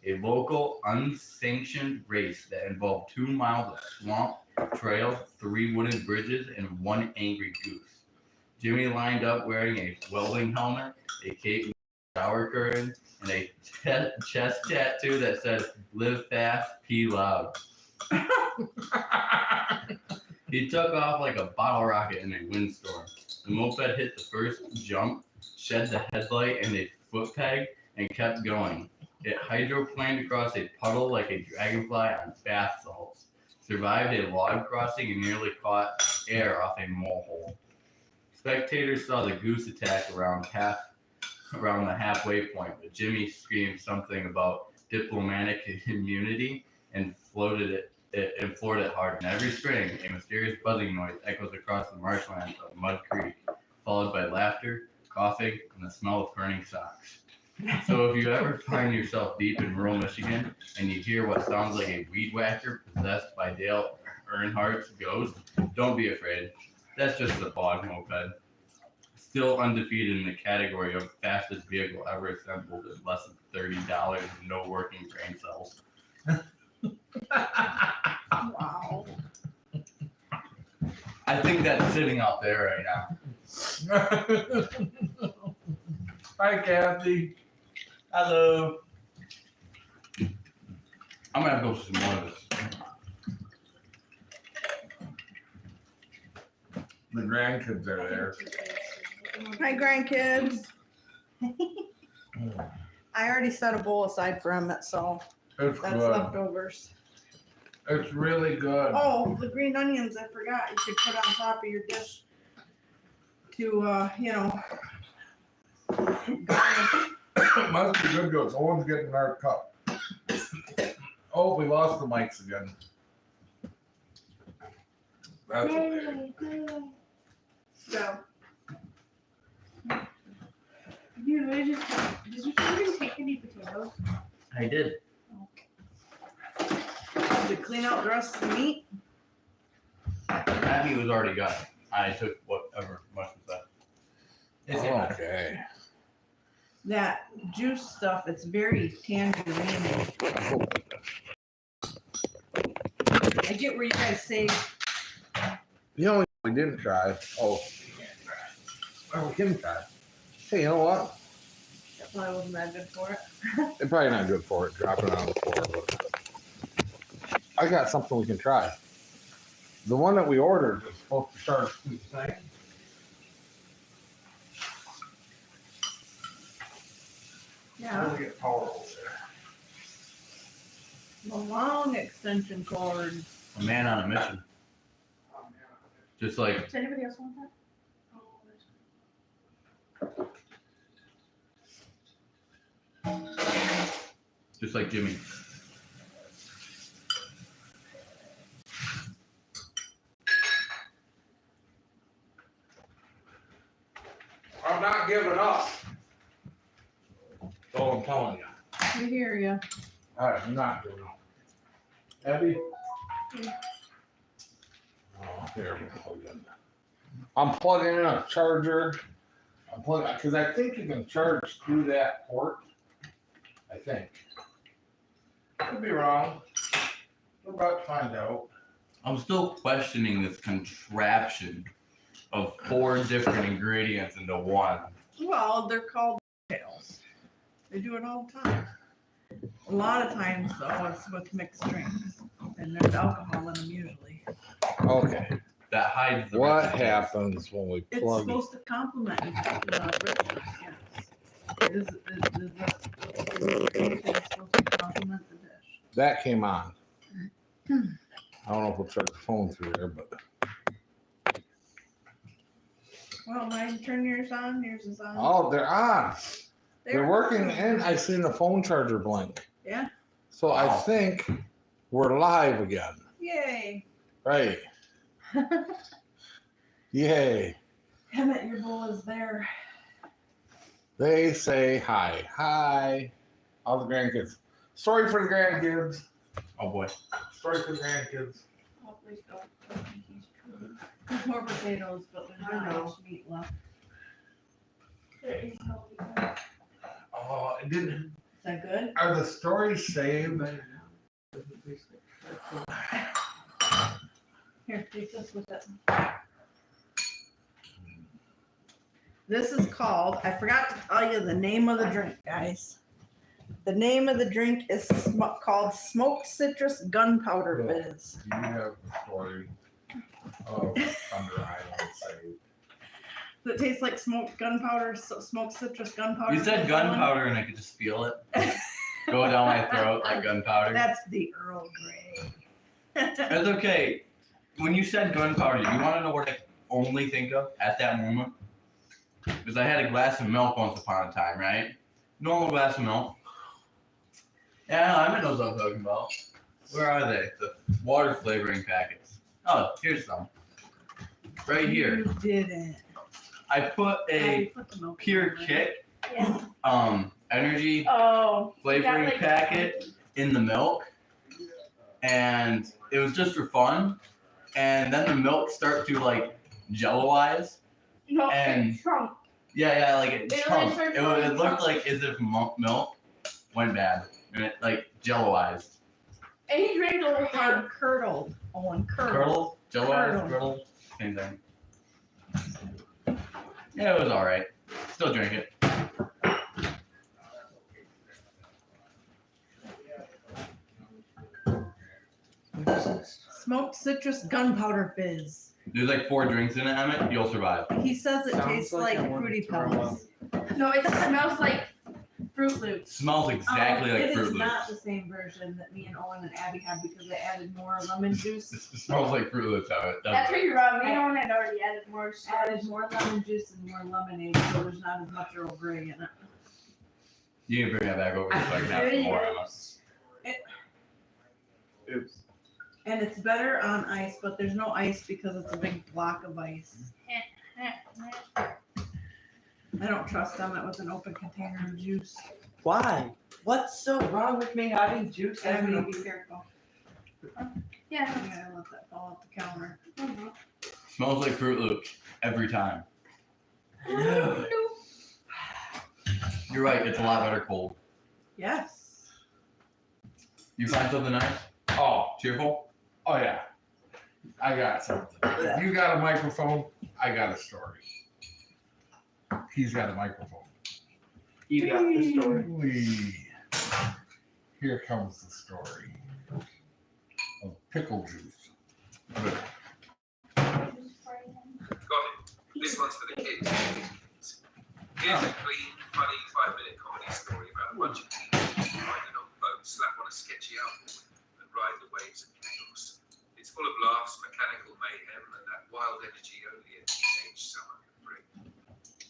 Speaker 7: a local unsanctioned race that involved 2 miles of swamp, trail, 3 wooden bridges, and 1 angry goose. Jimmy lined up wearing a welding helmet, a cape, shower curtain, and a chest tattoo that said, "Live fast, pee loud." He took off like a bottle rocket in a windstorm. The moped hit the first jump, shed the headlight and a foot peg, and kept going. It hydroplaned across a puddle like a dragonfly on bath salts, survived a log crossing, and nearly caught air off a molehole. Spectators saw the goose attack around the halfway point, but Jimmy screamed something about diplomatic immunity and floored it hard. And every spring, a mysterious buzzing noise echoes across the marshlands of Mud Creek, followed by laughter, coughing, and the smell of burning socks. So if you ever find yourself deep in rural Michigan and you hear what sounds like a weed whacker possessed by Dale Earnhardt's ghost, don't be afraid. That's just a bog moped. Still undefeated in the category of fastest vehicle ever assembled at less than $30 and no working brain cells.
Speaker 6: Wow.
Speaker 7: I think that's sitting out there right now.
Speaker 3: Hi, Kathy.
Speaker 7: Hello. I'm gonna go some more of this.
Speaker 3: The grandkids are there.
Speaker 6: Hi, grandkids. I already set a bowl aside for Emmett, so
Speaker 3: It's
Speaker 6: that's
Speaker 3: good.
Speaker 6: leftovers.
Speaker 3: It's really good.
Speaker 6: Oh, the green onions, I forgot. You could put on top of your dish to,
Speaker 3: It must be good because Owen's getting our cup. Oh, we lost the mics again. That's okay.
Speaker 6: So,
Speaker 5: Dude, did you even take any potatoes?
Speaker 7: I did.
Speaker 6: to clean out the rest of the meat.
Speaker 7: That meat was already gone. I took whatever much was left. It's okay.
Speaker 3: Okay.
Speaker 6: That juice stuff, it's very tangerine. I get where you guys say
Speaker 3: The only we didn't try. Oh, well, we can try. Hey, you know what?
Speaker 6: that probably wasn't that good for it.
Speaker 3: It's probably not good for it, dropping it on the floor. But I got something we can try. The one that we ordered is supposed to start the same.
Speaker 6: Yeah,
Speaker 3: How do we get power over there?
Speaker 6: the long extension cord.
Speaker 7: A man on a mission. Just like
Speaker 5: Does anybody else want that?
Speaker 7: Jimmy.
Speaker 3: giving up. So I'm telling you.
Speaker 6: We hear you.
Speaker 3: I'm not giving up. Abby? Oh, here we go again. I'm plugging in a charger. I'm plugging because I think you can charge through that port. I think. Could be wrong. We're about to find out.
Speaker 7: I'm still questioning this contraption of 4 different ingredients into one.
Speaker 6: Well, they're called cocktails. They do it all the time. A lot of times, though, it's with mixed drinks, and there's alcohol in them usually.
Speaker 3: Okay.
Speaker 7: That hides the
Speaker 3: What
Speaker 7: recipe.
Speaker 3: happens when we
Speaker 6: It's
Speaker 3: plug?
Speaker 6: supposed to complement the rituals, yes. Is it's supposed to complement the dish.
Speaker 3: That came on. I don't know if we'll check the phone through there, but
Speaker 6: Well, mine turn yours on. Yours is on.
Speaker 3: oh, they're on. They're working, and I seen the phone charger blink.
Speaker 6: Yeah.
Speaker 3: So I
Speaker 7: Wow.
Speaker 3: think we're live again.
Speaker 6: Yay.
Speaker 3: Right. Yay.
Speaker 6: Emmett, your bowl is there.
Speaker 3: They say hi. Hi. All the grandkids. Story for the grandkids.
Speaker 7: Oh boy.
Speaker 3: Story for the grandkids.
Speaker 6: Oh, please don't. There's more potatoes, but there's not much meat left.
Speaker 3: Oh, it didn't.
Speaker 6: Is that good?
Speaker 3: Are the stories saved?
Speaker 6: Here, take this with it. This is called, I forgot to tell you the name of the drink, guys. The name of the drink is called Smoked Citrus Gunpowder Fizz.
Speaker 3: Do you have the story of Thunder Island saved?
Speaker 6: Does it taste like smoked gunpowder, smoked citrus gunpowder?
Speaker 7: You said
Speaker 6: Fizz?
Speaker 7: gunpowder and I could just feel it go down my throat like gunpowder.
Speaker 6: That's the Earl Grey.
Speaker 7: That's okay. When you said gunpowder, you want to know what I only think of at that moment? Because I had a glass of milk once upon a time, right? Normal glass of milk. Yeah, I know what I'm talking about. Where are they? The water flavoring packets. Oh, here's some. Right here.
Speaker 6: You didn't.
Speaker 7: I put a
Speaker 6: Put the milk
Speaker 7: Pure
Speaker 6: in there.
Speaker 7: Kick
Speaker 5: Yeah.
Speaker 7: energy
Speaker 5: Oh.
Speaker 7: flavoring
Speaker 5: like-
Speaker 7: packet in the milk, and it was just for fun. And then the milk started to like jello-ize.
Speaker 5: No,
Speaker 7: And-
Speaker 5: it's shrunk.
Speaker 7: Yeah, like it
Speaker 5: They
Speaker 7: chunked.
Speaker 5: really
Speaker 7: It
Speaker 5: started
Speaker 7: looked
Speaker 5: going
Speaker 7: like as if milk went bad, and it like jello-ized.
Speaker 5: And he drank the whole
Speaker 6: Hard
Speaker 5: thing.
Speaker 6: curdled. Owen, curdled.
Speaker 7: Curdled, jello-ized,
Speaker 6: Curdled.
Speaker 7: curdled, same thing. Yeah, it was all right. Still drink it.
Speaker 6: Smoked Citrus Gunpowder Fizz.
Speaker 7: There's like 4 drinks in it, Emmett. You'll survive.
Speaker 6: He says it
Speaker 3: Sounds
Speaker 6: tastes
Speaker 3: like
Speaker 6: like
Speaker 3: I wanna
Speaker 6: Fruity
Speaker 3: throw
Speaker 6: Pebbles.
Speaker 5: No, it smells like Fruit Loops.
Speaker 7: Smells exactly like
Speaker 6: It
Speaker 7: Fruit
Speaker 6: is not
Speaker 7: Loops.
Speaker 6: the same version that me and Owen and Abby had because I added more lemon juice.
Speaker 7: It smells like Fruit Loops out of it.
Speaker 5: That's
Speaker 7: Doesn't
Speaker 5: where
Speaker 7: it?
Speaker 5: you're wrong. Me and Owen had already added more
Speaker 6: Added
Speaker 5: starch.
Speaker 6: more lemon juice and more lemonade, so there's not as much Earl Grey in it.
Speaker 7: You can bring that back over so I can have some more, Emma.
Speaker 3: Oops.
Speaker 6: And it's better on ice, but there's no ice because it's a big block of ice. I don't trust Emmett with an open container of juice.
Speaker 8: Why? What's so wrong with me having juice?
Speaker 6: Abby, be careful.
Speaker 5: Yeah.
Speaker 6: I gotta let that fall off the counter.
Speaker 7: Smells like Fruit Loops every time.
Speaker 8: No.
Speaker 7: You're right. It's a lot better cold.
Speaker 6: Yes.
Speaker 7: You find something nice?
Speaker 3: Oh,
Speaker 7: Cheerful?
Speaker 3: oh yeah. I got something. If you got a microphone, I got a story. He's got a microphone.
Speaker 8: You got the story.
Speaker 3: Wee. Here comes the story of pickle juice.
Speaker 4: Got it. This one's for the kids. Here's a clean, funny 5-minute comedy story about a bunch of people riding on boats, slap on a sketchy outfit, and ride the waves of chaos. It's full of laughs, mechanical mayhem, and that wild energy only a teenage summer can bring.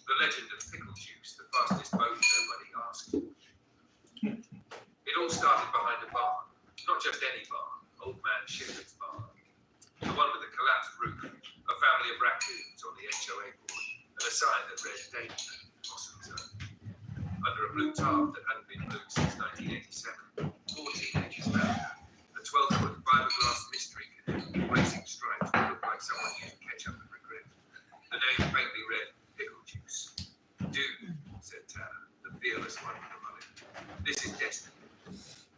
Speaker 4: The legend of pickle juice, the fastest boat nobody asked for. It all started behind a barn. Not just any barn, Old Man Shepherd's barn. The one with the collapsed roof, a family of raccoons on the HOA board, and a sign that read danger, possible. under a blue tarp that hadn't been moved since 1987. 4 teenagers found her. A 12-foot fiberglass mystery canoe with racing stripes that looked like someone used ketchup and regret. The name faintly read Pickle Juice. Dude, said Tanner, the fearless one with the mullet. This is destiny.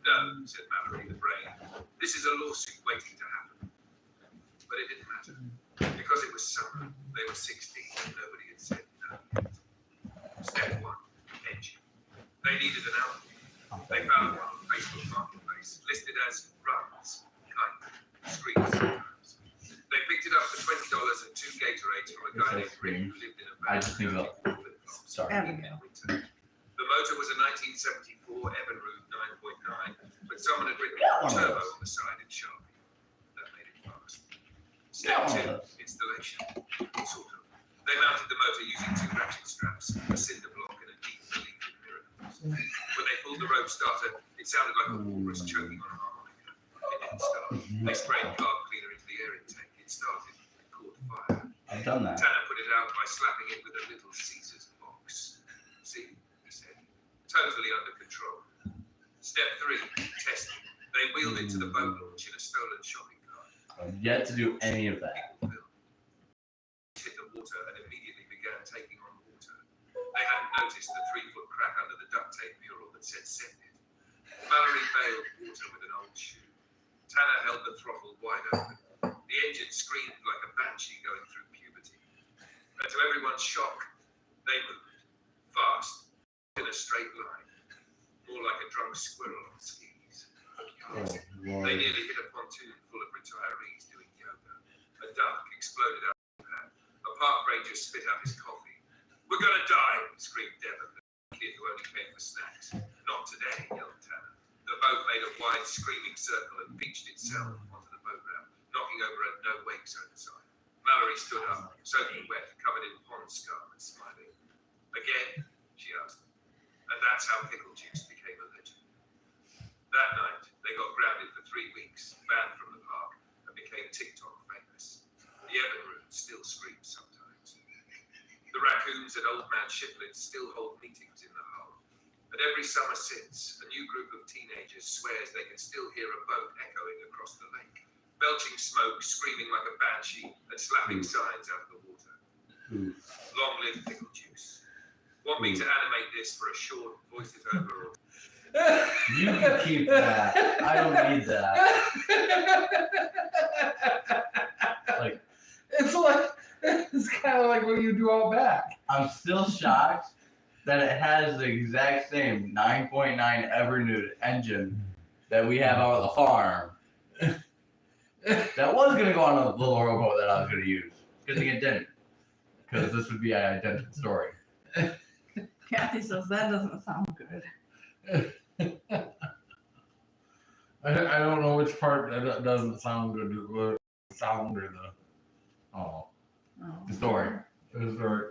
Speaker 4: No, said Mallory, the brain. This is a lawsuit waiting to happen. But it didn't matter. Because it was summer, they were 16 and nobody had said no. Step 1, engine. They needed an album. They found one on Facebook Marketplace, listed as runs, kind, screams sometimes. They picked it up for $20 and 2 Gatorades from a guy named Rick who lived in a van.
Speaker 7: I just think about sorry.
Speaker 4: The motor was a 1974 Evinrude 9.9, but someone had written turbo on the side in Sharpie. That made it fast. Step 2, installation. Sort of. They mounted the motor using 2 ratchet straps, a cinder block, and a deep relief in mirror. When they pulled the rope starter, it sounded like a walrus choking on a harmonica. It didn't start. They sprayed carb cleaner into the air intake. It started. It caught fire.
Speaker 7: I've done that.
Speaker 4: Tanner put it out by slapping it with a little Caesar's box. See, he said. Totally under control. Step 3, testing. They wheeled it to the boat launch in a stolen shopping cart.
Speaker 7: I've yet to do any of that.
Speaker 4: Hit the water and immediately began taking on water. They hadn't noticed the 3-foot crack under the duct tape mural that said send it. Mallory bailed water with an old shoe. Tanner held the throttle wide open. The engine screamed like a banshee going through puberty. And to everyone's shock, they moved. Fast. In a straight line. More like a drunk squirrel on skis. They nearly hit a pontoon full of retirees doing yoga. A duck exploded out of the pad. A park ranger spit out his coffee. We're gonna die, screamed Devon, the kid who only came for snacks. Not today, yelled Tanner. The boat made a wide screaming circle and pitched itself onto the boat ramp, knocking over a no-wake zone sign. Mallory stood up, soaking wet, covered in pond scum and smiling. Again, she asked. And that's how Pickle Juice became a legend. That night, they got grounded for 3 weeks, banned from the park, and became TikTok famous. The Evinrude still screams sometimes. The raccoons and Old Man Shiflett still hold meetings in the hull. And every summer since, a new group of teenagers swears they can still hear a boat echoing across the lake, belching smoke, screaming like a banshee, and slapping signs out of the water. Long live Pickle Juice. Want me to animate this for a short, voice it over, or...
Speaker 7: You can keep that. I don't need that. Like,
Speaker 3: it's kind of like what you do all back.
Speaker 7: I'm still shocked that it has the exact same 9.9 Evinrude engine that we have out of the farm. That was gonna go on a little rowboat that I was gonna use. Good thing it didn't, because this would be an identical story.
Speaker 6: Kathy says that doesn't sound good.
Speaker 3: I don't know which part that doesn't sound good. The sound or the
Speaker 7: The story.
Speaker 3: the story.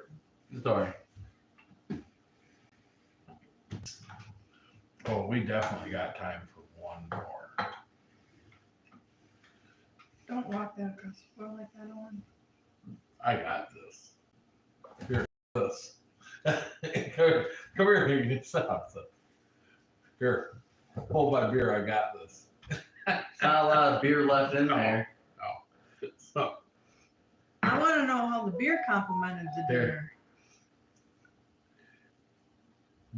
Speaker 7: The story.
Speaker 3: Oh, we definitely got time for one more.
Speaker 6: Don't walk that across the floor like that, Owen.
Speaker 3: I got this. Here, this. Come here, you can stop. Here, hold my beer. I got this.
Speaker 7: Not a lot of beer left in there.
Speaker 3: So,
Speaker 6: I want to know how the beer complemented the dinner.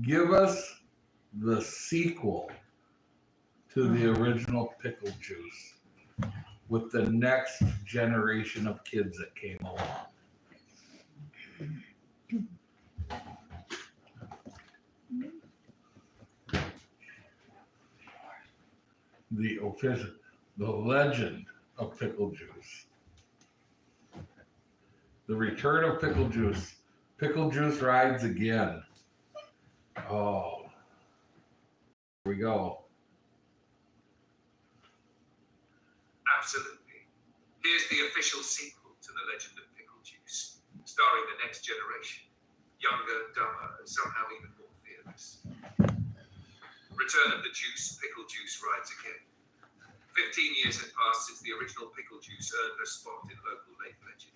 Speaker 3: give us the sequel to the original Pickle Juice with the next generation of kids that came along. The legend of Pickle Juice. The return of Pickle Juice. Pickle Juice rides again. Oh, here we go.
Speaker 4: Absolutely. Here's the official sequel to the legend of Pickle Juice, starring the next generation. Younger, dumber, and somehow even more fearless. Return of the Juice, Pickle Juice rides again. 15 years had passed since the original Pickle Juice earned her spot in local lake legend.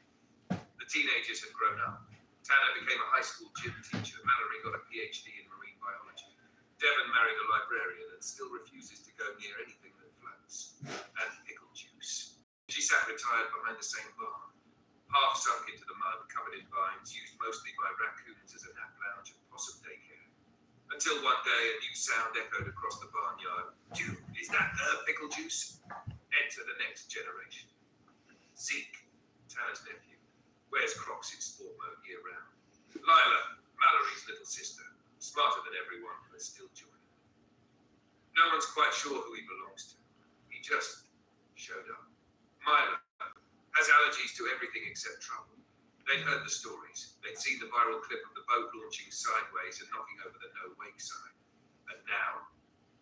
Speaker 4: The teenagers had grown up. Tanner became a high school gym teacher. Mallory got a PhD in marine biology. Devon married a librarian and still refuses to go near anything that floats. And pickle juice. She sat retired behind the same barn, half sunk into the mud, covered in vines, used mostly by raccoons as a nap lounge and possum daycare. Until one day a new sound echoed across the barnyard. Dude, is that the pickle juice? Enter the next generation. Zeke, Tanner's nephew, wears Crocs in sport mode year round. Lila, Mallory's little sister, smarter than everyone, but still joining. No one's quite sure who he belongs to. He just showed up. Milo has allergies to everything except trouble. They'd heard the stories. They'd seen the viral clip of the boat launching sideways and knocking over the no-wake sign. And now,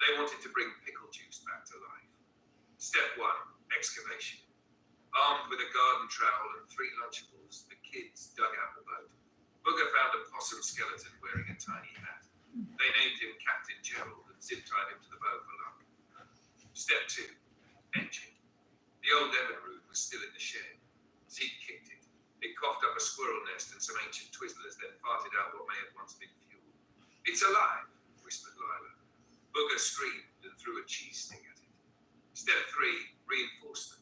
Speaker 4: they wanted to bring pickle juice back to life. Step 1, excavation. Armed with a garden trowel and 3 Lunchables, the kids dug out the boat. Booger found a possum skeleton wearing a tiny hat. They named him Captain Gerald and zip-tied him to the boat for luck. Step 2, engine. The old Everroot was still in the shed. Zeke kicked it. It coughed up a squirrel nest and some ancient Twizzlers, then farted out what may have once been fuel. It's alive, whispered Lila. Booger screamed and threw a cheese stick at it. Step 3, reinforcement.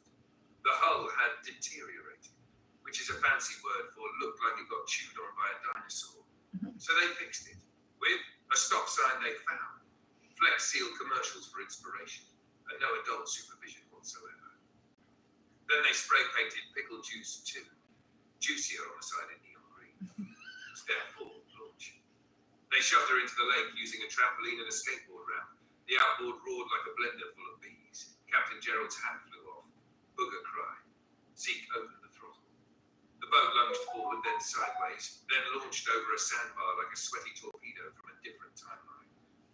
Speaker 4: The hull had deteriorated, which is a fancy word for looked like it got chewed on by a dinosaur. So they fixed it with a stop sign they found, Flex Seal commercials for inspiration, and no adult supervision whatsoever. Then they spray painted Pickle Juice 2, juicier on the side in neon green. Step 4, launch. They shoved her into the lake using a trampoline and a skateboard ramp. The outboard roared like a blender full of bees. Captain Gerald's hat flew off. Booger cried. Zeke opened the throttle. The boat lunged forward, then sideways, then launched over a sandbar like a sweaty torpedo from a different timeline.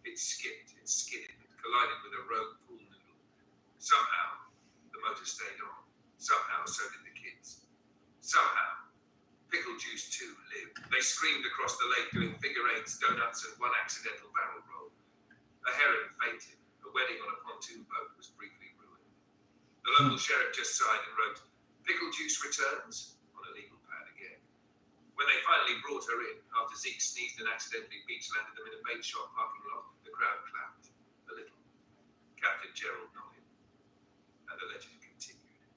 Speaker 4: It skipped, it skidded, it collided with a rogue pool noodle. Somehow, the motor stayed on. Somehow, so did the kids. Somehow, Pickle Juice 2 lived. They screamed across the lake doing figure eights, donuts, and one accidental barrel roll. A heron fainted. A wedding on a pontoon boat was briefly ruined. The local sheriff just sighed and wrote, Pickle Juice returns, on a legal pad again. When they finally brought her in, after Zeke sneezed and accidentally beach-landed them in a bait shop parking lot, the crowd clapped. A little. Captain Gerald nodded. And the legend continued.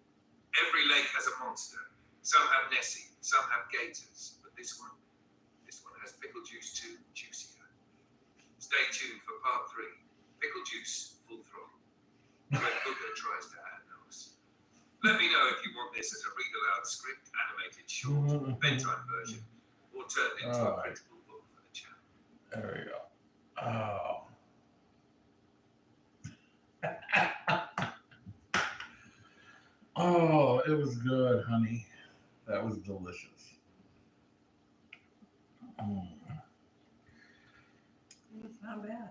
Speaker 4: Every lake has a monster. Some have Nessie, some have gators, but this one has Pickle Juice 2 juicier. Stay tuned for part 3, Pickle Juice full throttle. When Booger tries to add nose. Let me know if you want this as a read-aloud script, animated short, bedtime version, or turned into a printable book for the channel.
Speaker 3: There we go. Oh. Oh, it was good, honey. That was delicious.
Speaker 6: It's not bad.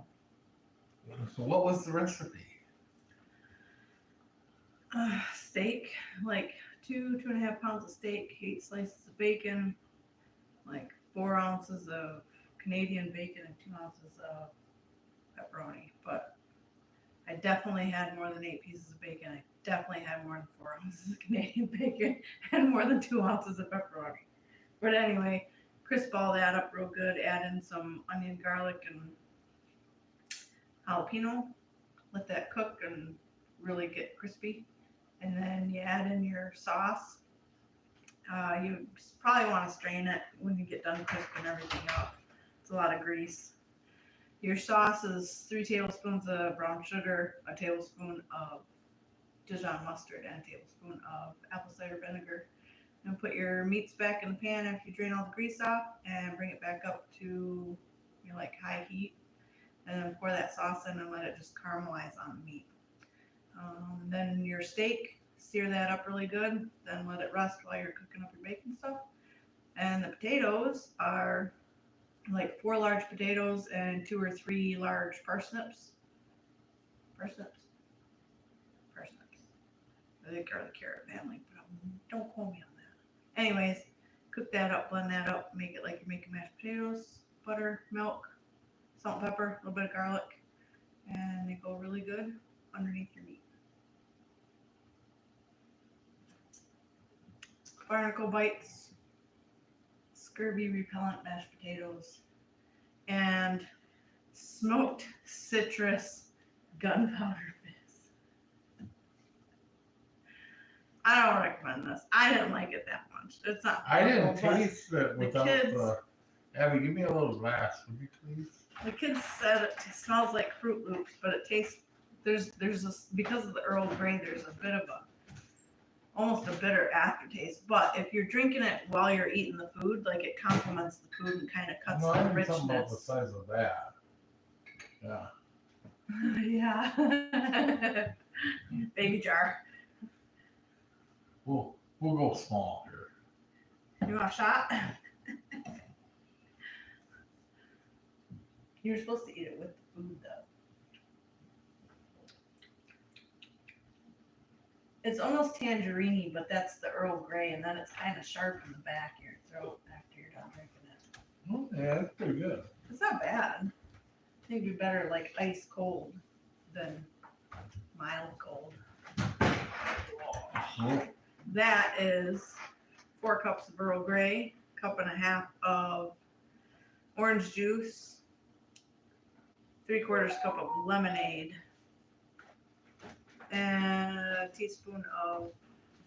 Speaker 3: So what was the recipe?
Speaker 6: Steak, like 2.5 pounds of steak, 8 slices of bacon, like 4 ounces of Canadian bacon, and 2 ounces of pepperoni. But I definitely had more than 8 pieces of bacon. I definitely had more than 4 ounces of Canadian bacon and more than 2 ounces of pepperoni. But anyway, crisp all that up real good. Add in some onion, garlic, and jalapeno. Let that cook and really get crispy. And then you add in your sauce. You probably want to strain it when you get done crisping everything up. It's a lot of grease. Your sauce is 3 tablespoons of brown sugar, a tablespoon of Dijon mustard, and a tablespoon of apple cider vinegar. And put your meats back in the pan after you drain all the grease off, and bring it back up to high heat. And then pour that sauce in and let it just caramelize on the meat. Then your steak, sear that up really good. Then let it rest while you're cooking up your bacon stuff. And the potatoes are like 4 large potatoes and 2 or 3 large parsnips. Parsnips. I think they're the carrot family, but don't quote me on that. Anyways, cook that up, blend that up, make it like you're making mashed potatoes, butter, milk, salt, pepper, a little bit of garlic, and they go really good underneath your meat. Barnacle Bites, Scurvy Repellent mashed potatoes, and Smoked Citrus Gunpowder Fizz. I don't recommend this. I didn't like it that much. It's not.
Speaker 3: I didn't
Speaker 6: horrible, but
Speaker 3: taste it without
Speaker 6: kids-
Speaker 3: the. Abby, give me a little glass, would you please?
Speaker 6: The kids said it smells like Fruit Loops, but it tastes. There's this because of the Earl Grey. There's a bit of almost a bitter aftertaste. But if you're drinking it while you're eating the food, like it complements the food and kind of cuts
Speaker 3: No, I
Speaker 6: the
Speaker 3: mean something about the
Speaker 6: richness.
Speaker 3: size of that. Yeah.
Speaker 6: Yeah. Baby jar.
Speaker 3: We'll go small here.
Speaker 6: You want a shot? You're supposed to eat it with the food, though. It's almost tangerine, but that's the Earl Grey, and then it's kind of sharp in the back of your throat after you're done drinking it.
Speaker 3: Oh, yeah, that's pretty good.
Speaker 6: It's not bad. I think it'd be better like ice cold than mild cold.
Speaker 3: Oh,
Speaker 6: That is 4 cups of Earl Grey, 1.5 cups of orange juice, 3/4 cup of lemonade, and a teaspoon of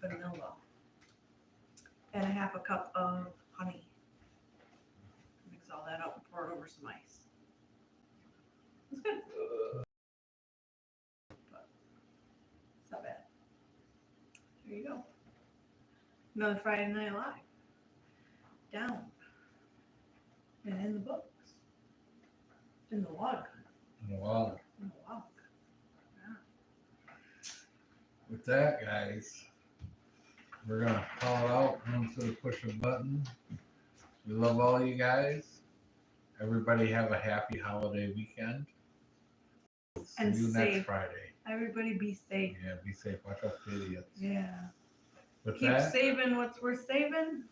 Speaker 6: vanilla, and 1/2 cup of honey. Mix all that up and pour it over some ice. It's good. But it's not bad. There you go. Another Friday Night Live. Down. And in the books. In the log.
Speaker 3: well,
Speaker 6: In the log.
Speaker 3: with that, guys, we're gonna call it out instead of push a button. We love all you guys. Everybody have a happy holiday weekend. See
Speaker 6: And
Speaker 3: you
Speaker 6: safe.
Speaker 3: next Friday.
Speaker 6: Everybody be safe.
Speaker 3: Yeah, be safe. Watch out for idiots.
Speaker 6: Yeah.
Speaker 3: With
Speaker 6: Keep
Speaker 3: that,
Speaker 6: saving what's worth saving.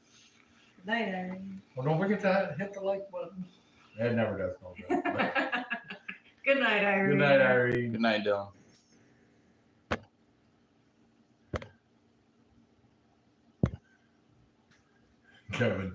Speaker 6: Good night, Irene.
Speaker 3: well, don't forget to hit the like button. It never does no good. but-
Speaker 6: Good night, Irene.
Speaker 3: Good night, Irene.
Speaker 2: Good night, Dylan.
Speaker 3: Kevin.